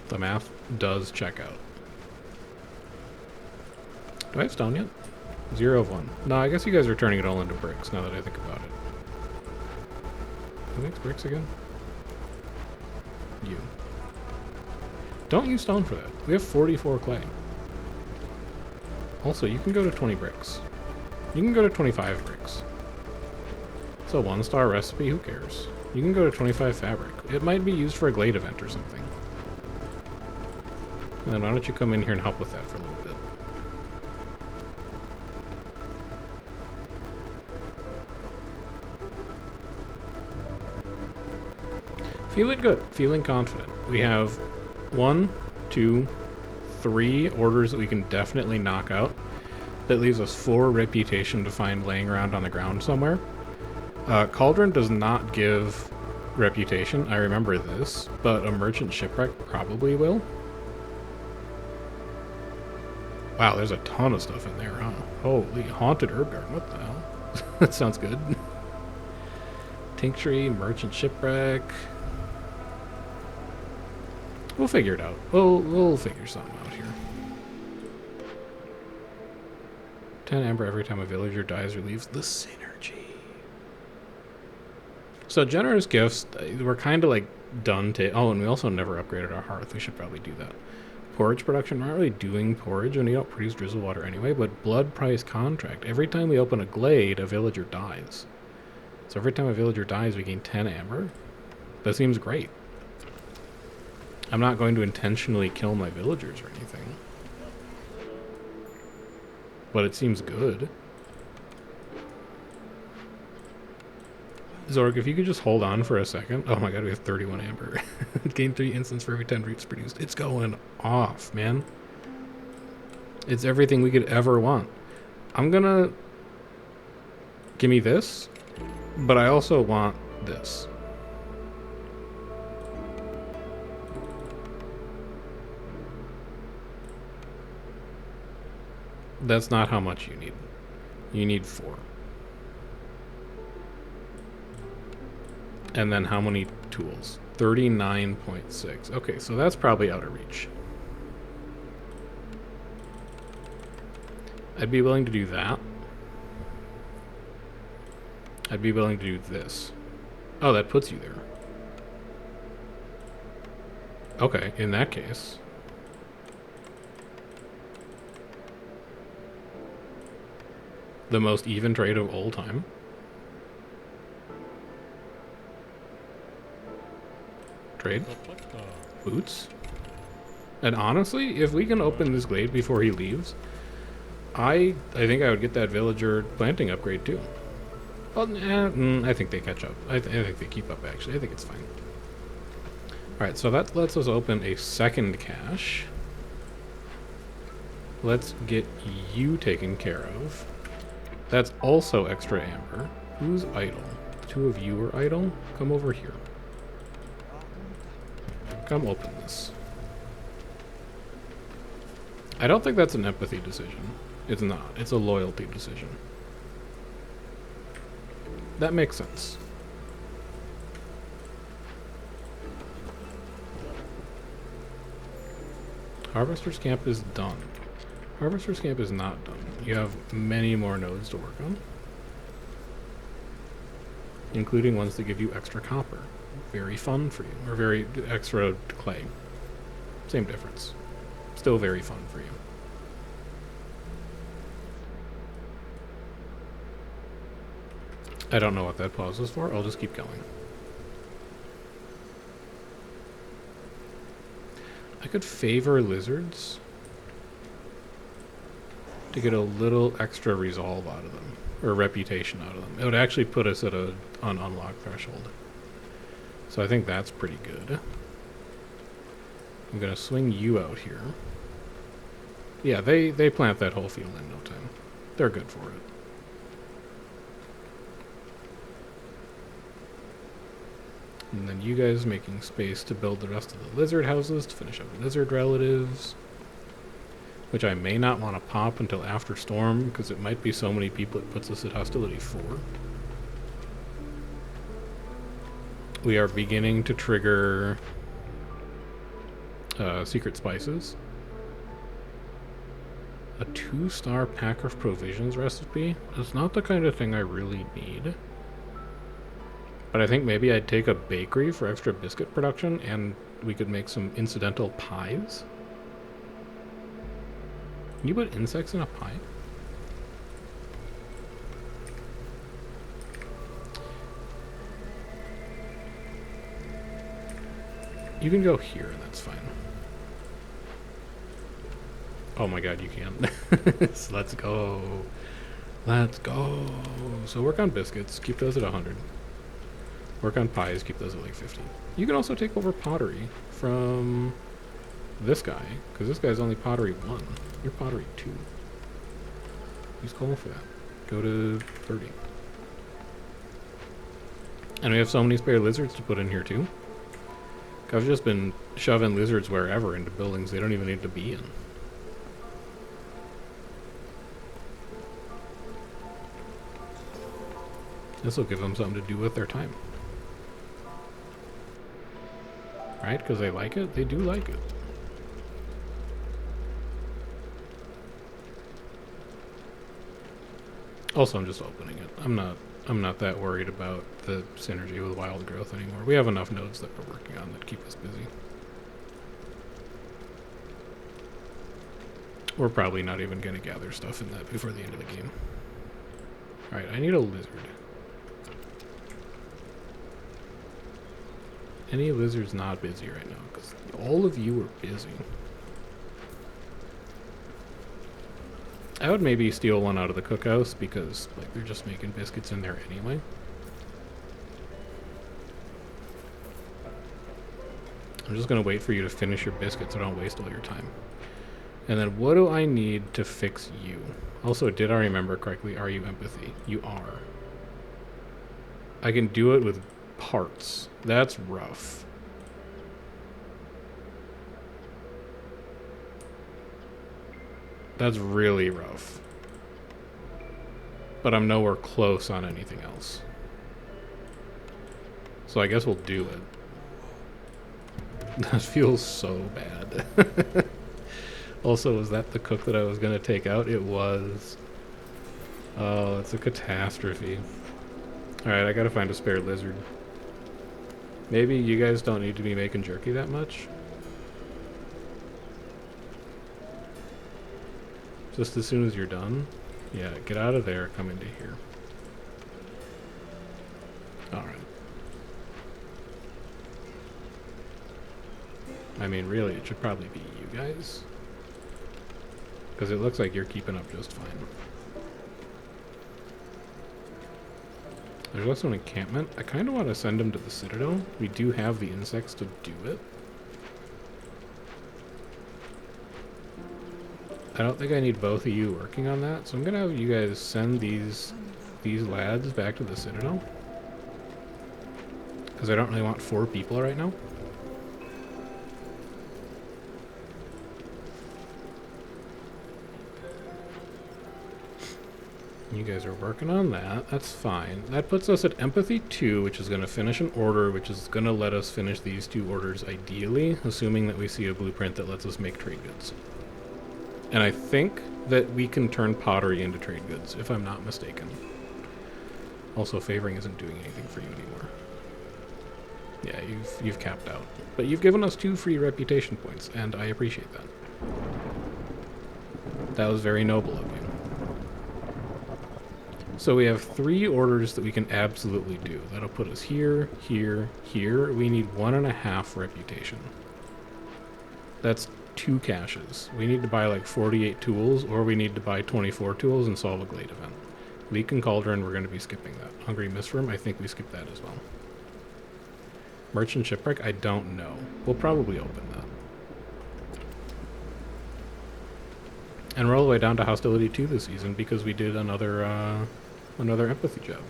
the math does check out. Do I have stone yet? 0 of 1. No, I guess you guys are turning it all into bricks now that I think about it. Who makes bricks again? You. Don't use stone for that. We have 44 clay. Also, you can go to 20 bricks. You can go to 25 bricks. It's a 1-star recipe, who cares? You can go to 25 fabric. It might be used for a glade event or something. And then why don't you come in here and help with that for a little bit? Feeling good. Feeling confident. We have 1, 2, 3 orders that we can definitely knock out. That leaves us 4 reputation to find laying around on the ground somewhere. Cauldron does not give reputation. I remember this, but a merchant shipwreck probably will. Wow, there's a ton of stuff in there, huh? Holy, haunted herb garden. What the hell? That sounds good. Tinctury, merchant shipwreck. We'll figure it out. We'll figure something out here. 10 amber every time a villager dies relieves the synergy. So generous gifts, we're kind of like done to... Oh, and we also never upgraded our hearth. We should probably do that. Porridge production, we're not really doing porridge and we don't produce drizzle water anyway, but blood price contract. Every time we open a glade, a villager dies. So every time a villager dies, we gain 10 amber. That seems great. I'm not going to intentionally kill my villagers or anything. But it seems good. Zorg, if you could just hold on for a second. Oh my god, we have 31 amber. Gain 3 instants for every 10 roots produced. It's going off, man. It's everything we could ever want. I'm gonna... Give me this. But I also want this. That's not how much you need. You need 4. And then how many tools? 39.6. Okay, so that's probably out of reach. I'd be willing to do that. I'd be willing to do this. Oh, that puts you there. Okay, in that case. The most even trade of all time. Trade. Boots. And honestly, if we can open this glade before he leaves, I think I would get that villager planting upgrade too. Well, I think they catch up. I think they keep up, actually. I think it's fine. Alright, so that lets us open a second cache. Let's get you taken care of. That's also extra amber. Who's idle? 2 of you are idle? Come over here. Come open this. I don't think that's an empathy decision. It's not. It's a loyalty decision. That makes sense. Harvester's Camp is done. Harvester's Camp is not done. You have many more nodes to work on. Including ones that give you extra copper. Very fun for you. Or very extra clay. Same difference. Still very fun for you. I don't know what that pause was for. I'll just keep going. I could favor lizards to get a little extra resolve out of them. Or reputation out of them. It would actually put us at an unlock threshold. So I think that's pretty good. I'm going to swing you out here. Yeah, they plant that whole field in no time. They're good for it. And then you guys making space to build the rest of the lizard houses to finish up lizard relatives. Which I may not want to pop until after storm, because it might be so many people it puts us at hostility 4. We are beginning to trigger secret spices. A 2-star pack of provisions recipe. It's not the kind of thing I really need. But I think maybe I'd take a bakery for extra biscuit production, and we could make some incidental pies. Can you put insects in a pie? You can go here, and that's fine. Oh my god, you can. So let's go. Let's go. So work on biscuits. Keep those at 100. Work on pies. Keep those at like 50. You can also take over pottery from this guy, because this guy's only pottery 1. You're pottery 2. Use coal for that. Go to 30. And we have so many spare lizards to put in here too. I've just been shoving lizards wherever into buildings they don't even need to be in. This will give them something to do with their time. Right? Because they like it? They do like it. Also, I'm just opening it. I'm not that worried about the synergy with wild growth anymore. We have enough nodes that we're working on that keep us busy. We're probably not even going to gather stuff in that before the end of the game. Alright, I need a lizard. Any lizards not busy right now? Because all of you are busy. I would maybe steal one out of the cookhouse because like they're just making biscuits in there anyway. I'm just going to wait for you to finish your biscuits so don't waste all your time. And then what do I need to fix you? Also, did I remember correctly? Are you empathy? You are. I can do it with parts. That's rough. That's really rough. But I'm nowhere close on anything else. So I guess we'll do it. That feels so bad. Also, was that the cook that I was going to take out? It was. Oh, it's a catastrophe. Alright, I gotta find a spare lizard. Maybe you guys don't need to be making jerky that much. Just as soon as you're done. Yeah, get out of there, come into here. Alright. I mean, really, it should probably be you guys. Because it looks like you're keeping up just fine. There's also an encampment. I kind of want to send them to the Citadel. We do have the insects to do it. I don't think I need both of you working on that, so I'm going to have you guys send these lads back to the Citadel. Because I don't really want 4 people right now. You guys are working on that. That's fine. That puts us at Empathy 2, which is going to finish an order, which is going to let us finish these 2 orders ideally, assuming that we see a blueprint that lets us make trade goods. And I think that we can turn pottery into trade goods, if I'm not mistaken. Also, favoring isn't doing anything for you anymore. Yeah, you've capped out. But you've given us 2 free reputation points, and I appreciate that. That was very noble of you. So we have 3 orders that we can absolutely do. That'll put us here, here, here. We need 1.5 reputation. That's 2 caches. We need to buy like 48 tools, or we need to buy 24 tools and solve a Glade event. Leak and Cauldron, we're going to be skipping that. Hungry Mistworm, I think we skip that as well. Merchant Shipwreck, I don't know. We'll probably open that. And we're all the way down to Hostility 2 this season because we did another empathy job.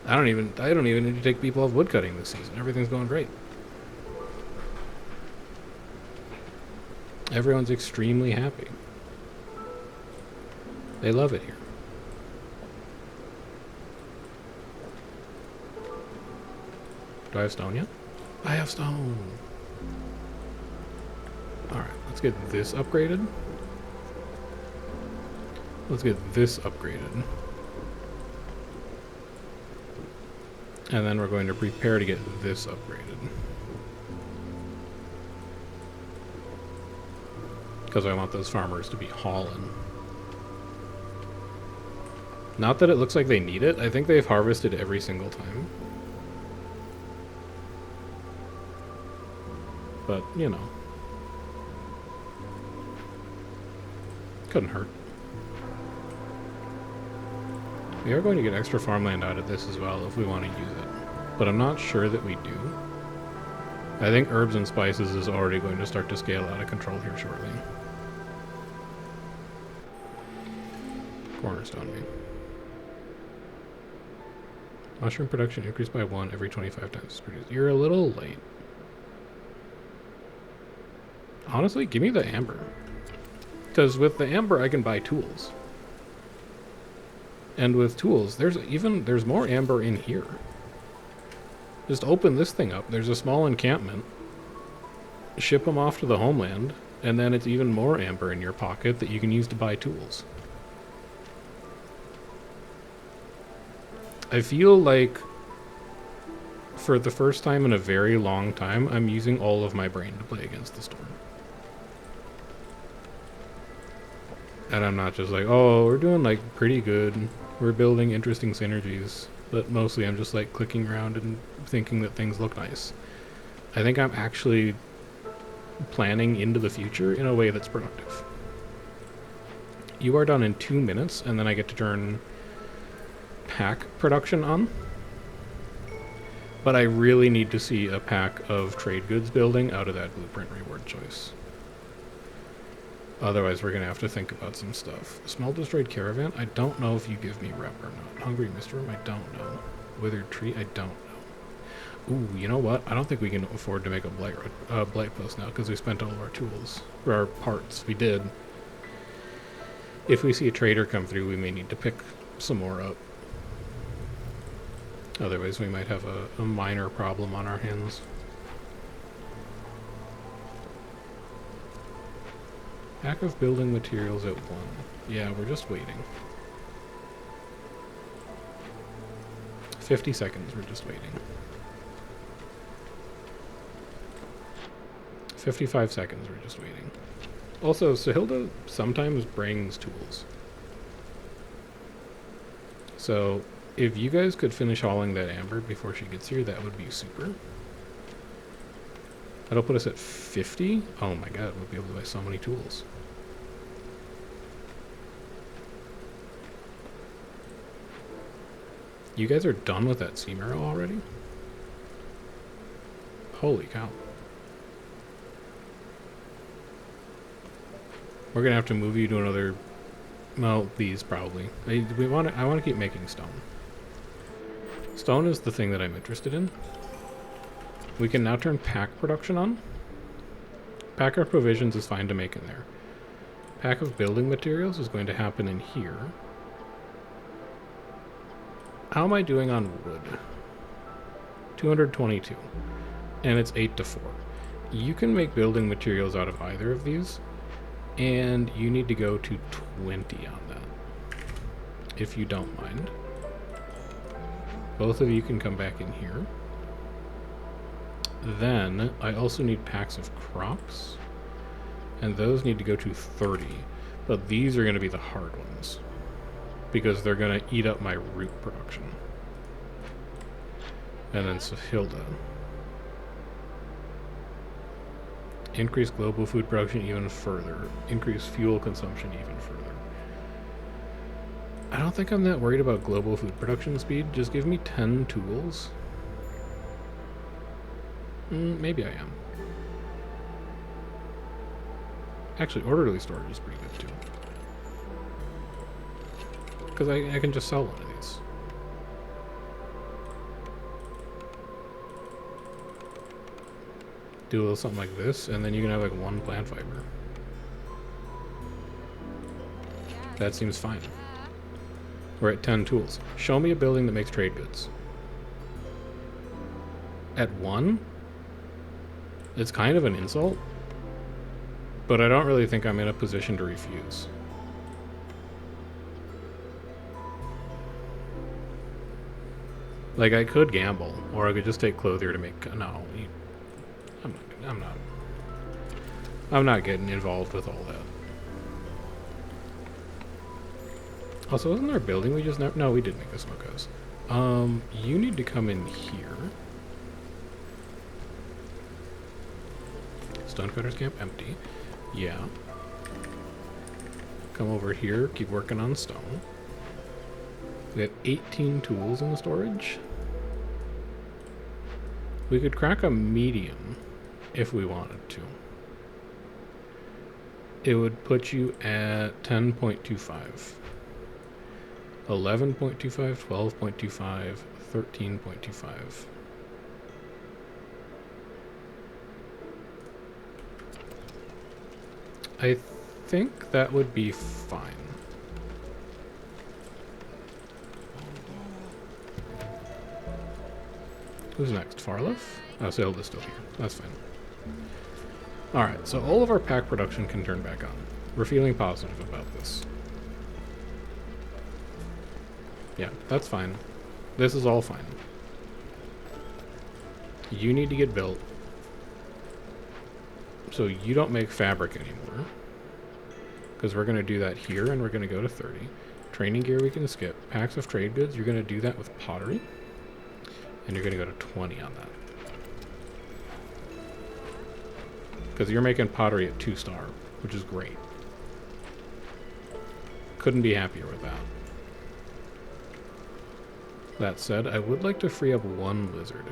I don't even need to take people off woodcutting this season. Everything's going great. Everyone's extremely happy. They love it here. Do I have stone yet? I have stone. Alright, let's get this upgraded. Let's get this upgraded. And then we're going to prepare to get this upgraded. Because I want those farmers to be hauling. Not that it looks like they need it. I think they've harvested every single time. But, you know. Couldn't hurt. We are going to get extra farmland out of this as well if we want to use it. But I'm not sure that we do. I think herbs and spices is already going to start to scale out of control here shortly. Cornerstone me. Mushroom production increased by 1 every 25 times it's produced. You're a little late. Honestly, give me the amber. Because with the amber, I can buy tools. And with tools, there's more amber in here. Just open this thing up. There's a small encampment. Ship them off to the homeland, and then it's even more amber in your pocket that you can use to buy tools. I feel like for the first time in a very long time, I'm using all of my brain to play against the storm. And I'm not just like, oh, we're doing like pretty good. We're building interesting synergies. But mostly I'm just like clicking around and thinking that things look nice. I think I'm actually planning into the future in a way that's productive. You are done in 2 minutes, and then I get to turn pack production on. But I really need to see a pack of trade goods building out of that blueprint reward choice. Otherwise, we're going to have to think about some stuff. Small destroyed caravan, I don't know if you give me rep or not. Hungry Mistworm, I don't know. Withered tree, I don't know. Ooh, you know what? I don't think we can afford to make a blight post now because we spent all of our tools. Or our parts. We did. If we see a trader come through, we may need to pick some more up. Otherwise, we might have a minor problem on our hands. Pack of building materials at 1. Yeah, we're just waiting. 50 seconds, we're just waiting. 55 seconds, we're just waiting. Also, Sahilda sometimes brings tools. So, if you guys could finish hauling that amber before she gets here, that would be super. That'll put us at 50. Oh my god, we'll be able to buy so many tools. You guys are done with that seam arrow already? Holy cow. We're gonna have to move you to another... Well, these probably. I want to keep making stone. Stone is the thing that I'm interested in. We can now turn pack production on. Pack of provisions is fine to make in there. Pack of building materials is going to happen in here. How am I doing on wood? 222. And it's 8 to 4. You can make building materials out of either of these. And you need to go to 20 on that. If you don't mind. Both of you can come back in here. Then, I also need packs of crops. And those need to go to 30. But these are going to be the hard ones. Because they're going to eat up my root production. And then Sahilda. Increase global food production even further. Increase fuel consumption even further. I don't think I'm that worried about global food production speed. Just give me 10 tools. Maybe I am. Actually, orderly storage is pretty good too. Because I can just sell one of these. Do a little something like this, and then you can have like 1 plant fiber. That seems fine. We're at 10 tools. Show me a building that makes trade goods. At 1? It's kind of an insult, but I don't really think I'm in a position to refuse. Like, I could gamble, or I could just take Clothier to make... No, I'm not getting involved with all that. Also, wasn't there a building we just never... No, we did make a smokehouse. You need to come in here. Stonecutter's camp empty. Yeah. Come over here, keep working on stone. We have 18 tools in storage. We could crack a medium if we wanted to. It would put you at 10.25. 11.25, 12.25, 13.25. I think that would be fine. Who's next? Farlof? Oh, Silda's still here. That's fine. Alright, so all of our pack production can turn back on. We're feeling positive about this. Yeah, that's fine. This is all fine. You need to get built so you don't make fabric anymore. Because we're going to do that here, and we're going to go to 30. Training gear we can skip. Packs of trade goods, you're going to do that with pottery. And you're going to go to 20 on that. Because you're making pottery at 2-star, which is great. Couldn't be happier with that. That said, I would like to free up one lizard.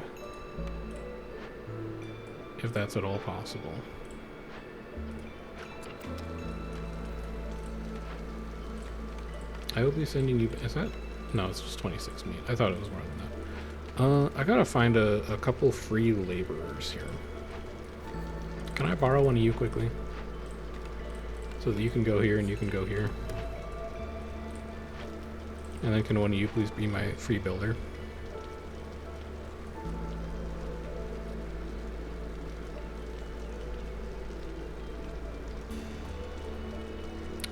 If that's at all possible. I will be sending you... Is that... No, it's just 26 meat. I thought it was more than that. I gotta find a couple free laborers here. Can I borrow one of you quickly? So that you can go here and you can go here. And then can one of you please be my free builder?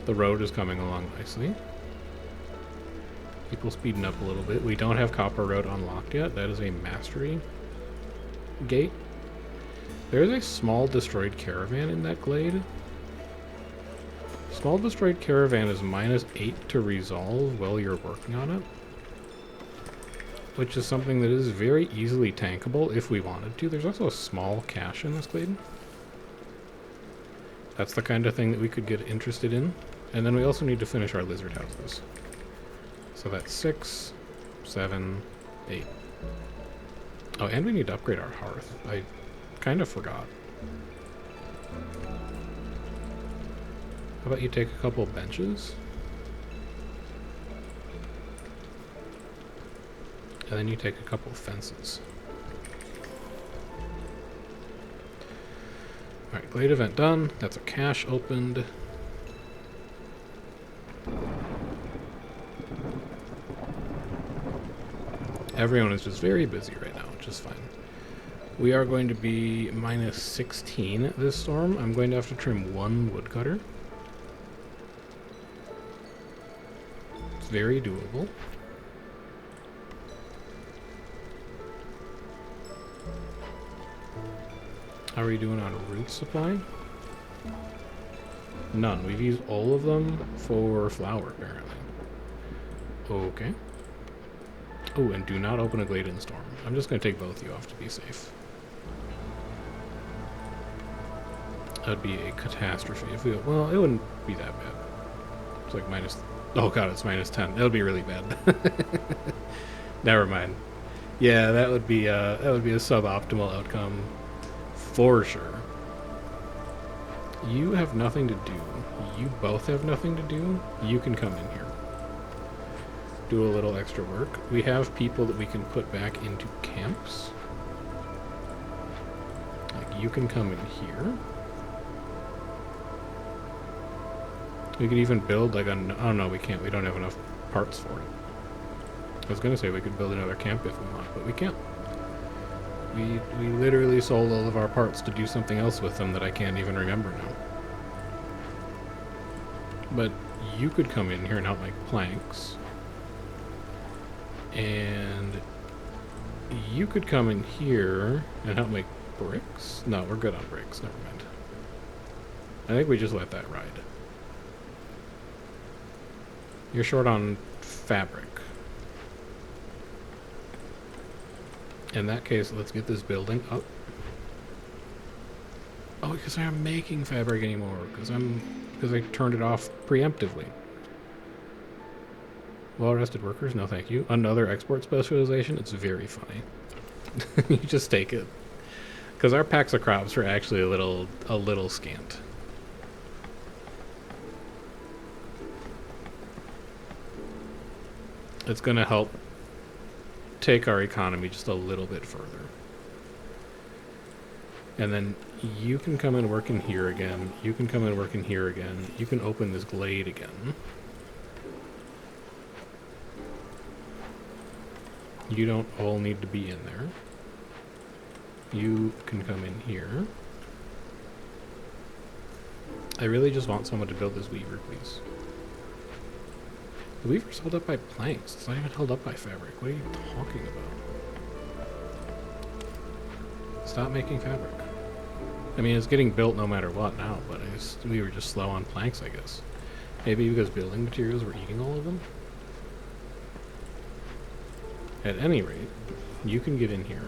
The road is coming along nicely. People speeding up a little bit. We don't have Copper Road unlocked yet. That is a mastery gate. There is a small destroyed caravan in that glade. Small destroyed caravan is -8 to resolve while you're working on it. Which is something that is very easily tankable if we wanted to. There's also a small cache in this glade. That's the kind of thing that we could get interested in. And then we also need to finish our lizard houses. So that's 6, 7, 8. Oh, and we need to upgrade our hearth. I kind of forgot. How about you take a couple benches? And then you take a couple fences. Alright, glade event done. That's a cache opened. Everyone is just very busy right now, which is fine. We are going to be -16 this storm. I'm going to have to trim one woodcutter. It's very doable. How are we doing on root supply? None. We've used all of them for flour, apparently. Okay. Oh, and do not open a glade in storm. I'm just going to take both of you off to be safe. That'd be a catastrophe if we... Well, it wouldn't be that bad. It's like minus... Oh god, it's -10. That would be really bad. Never mind. Yeah, that would be a suboptimal outcome. For sure. You have nothing to do. You both have nothing to do. You can come in here. Do a little extra work. We have people that we can put back into camps. Like, you can come in here. We could even build like a... Oh no, we can't. We don't have enough parts for it. I was going to say we could build another camp if we want, but we can't. We literally sold all of our parts to do something else with them that I can't even remember now. But you could come in here and help make planks. And you could come in here and help make bricks. No, we're good on bricks. Never mind. I think we just let that ride. You're short on fabric. In that case, let's get this building up. Oh, because I'm not making fabric anymore. Because I turned it off preemptively. Well-rested workers? No, thank you. Another export specialization? It's very funny. You just take it. Because our packs of crops are actually a little scant. It's going to help take our economy just a little bit further. And then you can come and work in here again. You can come and work in here again. You can open this glade again. You don't all need to be in there. You can come in here. I really just want someone to build this weaver, please. The weaver's held up by planks. It's not even held up by fabric. What are you talking about? Stop making fabric. I mean, it's getting built no matter what now, but we were just slow on planks, I guess. Maybe because building materials were eating all of them? At any rate, you can get in here,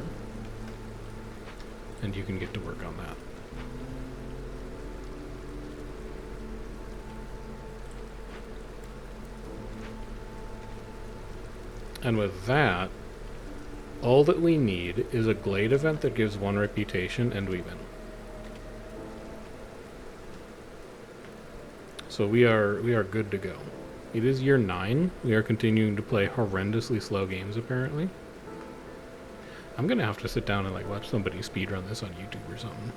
and you can get to work on that. And with that, all that we need is a Glade event that gives 1 reputation, and we win. So we are good to go. It is year 9. We are continuing to play horrendously slow games, apparently. I'm gonna have to sit down and like watch somebody speedrun this on YouTube or something.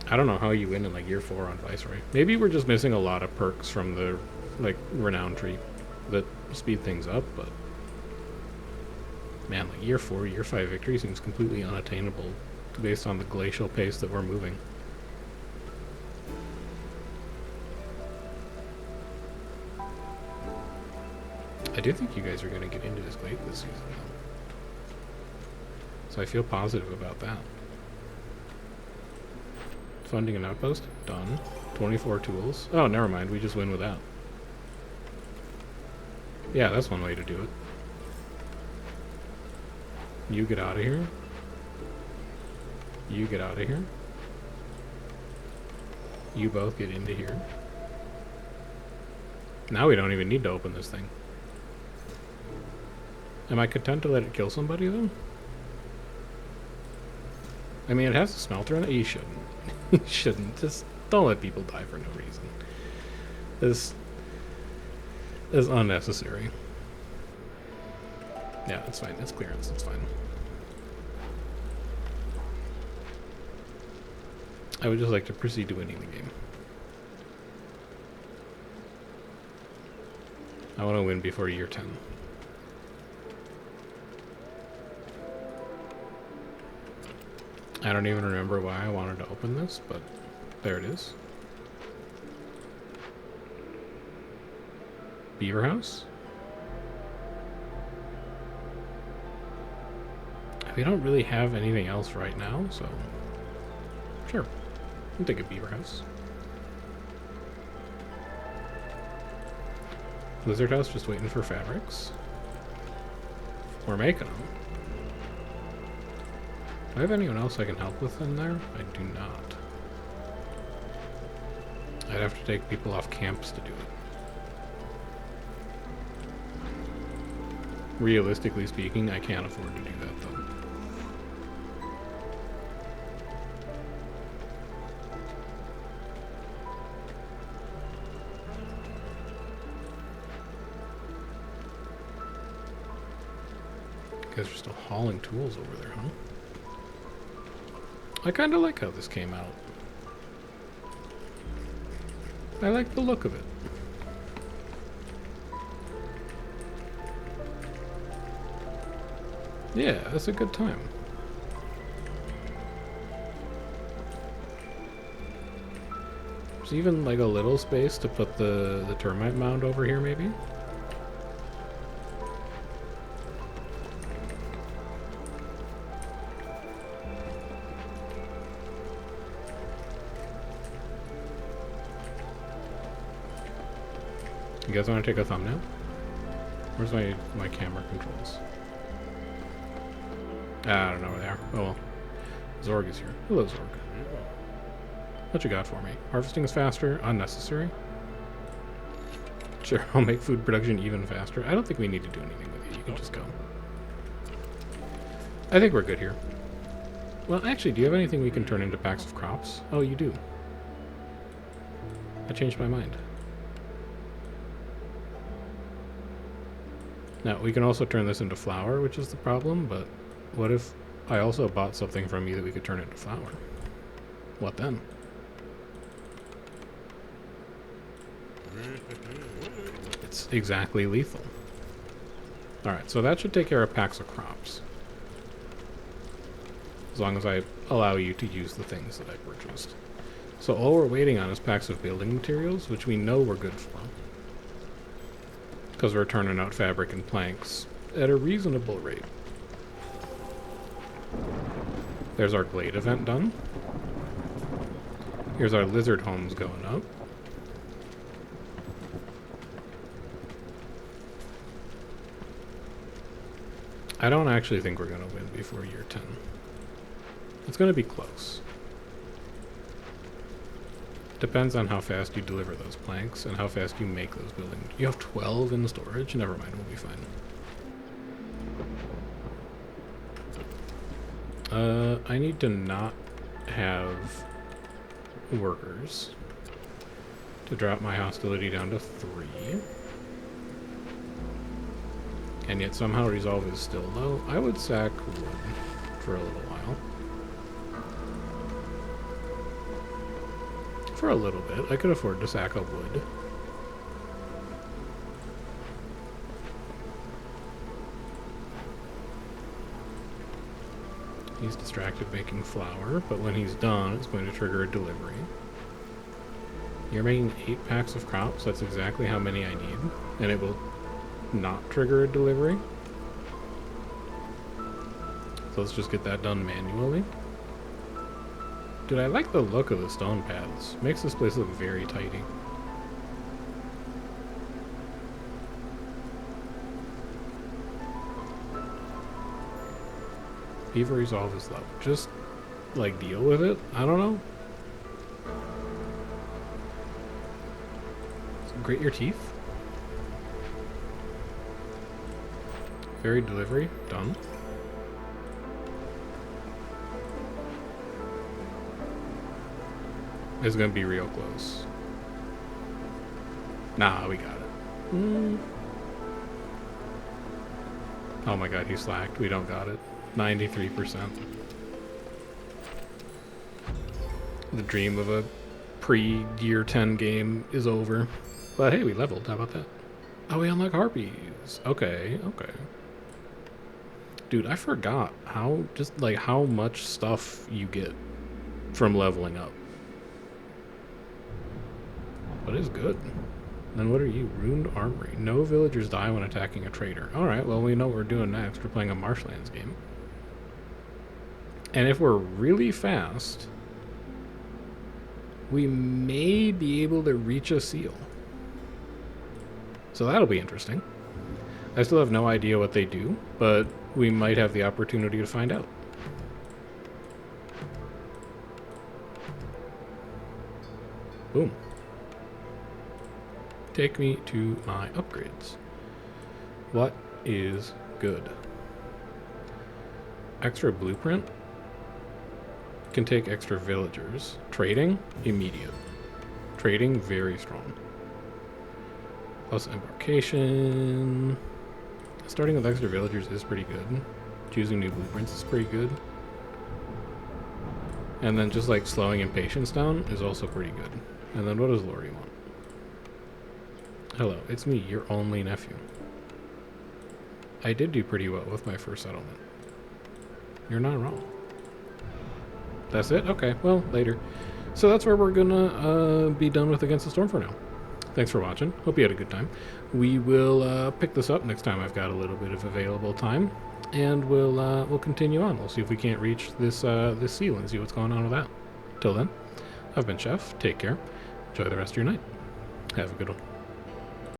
I don't know how you win in like year 4 on Viceroy. Maybe we're just missing a lot of perks from the like renown tree that speed things up, but man, like year 4, year 5 victory seems completely unattainable based on the glacial pace that we're moving. I do think you guys are going to get into this Glade this season, though. So I feel positive about that. Funding an outpost? Done. 24 tools. Oh, never mind. We just win with that. Yeah, that's one way to do it. You get out of here. You get out of here. You both get into here. Now we don't even need to open this thing. Am I content to let it kill somebody, then? I mean, it has a smelter in it. You shouldn't. You shouldn't. Just don't let people die for no reason. This is unnecessary. Yeah, it's fine. It's clearance. It's fine. I would just like to proceed to winning the game. I want to win before year 10. I don't even remember why I wanted to open this, but there it is. Beaver house? We don't really have anything else right now, so sure. I'll take a beaver house. Lizard house just waiting for fabrics. We're making them. Do I have anyone else I can help with in there? I do not. I'd have to take people off camps to do it. Realistically speaking, I can't afford to do that, though. You guys are still hauling tools over there, huh? I kind of like how this came out. I like the look of it. Yeah, that's a good time. There's even like a little space to put the termite mound over here, maybe? You guys want to take a thumbnail? Where's my camera controls? I don't know where they are. Oh well. Zorg is here. Hello, Zorg. What you got for me? Harvesting is faster. Unnecessary. Sure, I'll make food production even faster. I don't think we need to do anything with you. You can just go. I think we're good here. Well, actually, do you have anything we can turn into packs of crops? Oh, you do. I changed my mind. Now, we can also turn this into flour, which is the problem, but what if I also bought something from you that we could turn into flour? What then? It's exactly lethal. Alright, so that should take care of packs of crops. as long as I allow you to use the things that I purchased. So all we're waiting on is packs of building materials, which we know we're good for. Because we're turning out fabric and planks at a reasonable rate. There's our Glade event done. Here's our lizard homes going up. I don't actually think we're going to win before year 10. It's going to be close. Depends on how fast you deliver those planks and how fast you make those buildings. You have 12 in the storage? Never mind, we'll be fine. I need to not have workers to drop my hostility down to 3. And yet somehow resolve is still low. I would sack wood for a little while. For a little bit. I could afford to sack a wood. He's distracted making flour, but when he's done, it's going to trigger a delivery. You're making 8 packs of crops. That's exactly how many I need. And it will not trigger a delivery. So let's just get that done manually. Dude, I like the look of the stone paths. Makes this place look very tidy. Beaver resolve is low. Just, like, deal with it? I don't know. Grate your teeth. Varied delivery. Done. It's gonna be real close. Nah, we got it. Oh my god, he slacked. We don't got it. 93%. The dream of a pre-year 10 game is over. But hey, we leveled. How about that? Oh, we unlock harpies. Okay, okay. Dude, I forgot how much stuff you get from leveling up. What is good? Then what are you? Ruined Armory. No villagers die when attacking a trader. Alright, well, we know what we're doing next. We're playing a Marshlands game. And if we're really fast, we may be able to reach a seal. So that'll be interesting. I still have no idea what they do, but we might have the opportunity to find out. Boom. Take me to my upgrades. What is good? Extra blueprint. Can take extra villagers. Trading, immediate. Trading, very strong. Plus embarkation. Starting with extra villagers is pretty good. Choosing new blueprints is pretty good. And then just like slowing impatience down is also pretty good. And then what does Lori want? Hello, it's me, your only nephew. I did do pretty well with my first settlement. You're not wrong. That's it? Okay, well, later. So that's where we're gonna be done with Against the Storm for now. Thanks for watching. Hope you had a good time. We will pick this up next time I've got a little bit of available time, and we'll continue on. We'll see if we can't reach this this seal and see what's going on with that. Till then, I've been Chef. Take care. Enjoy the rest of your night. Have a good one.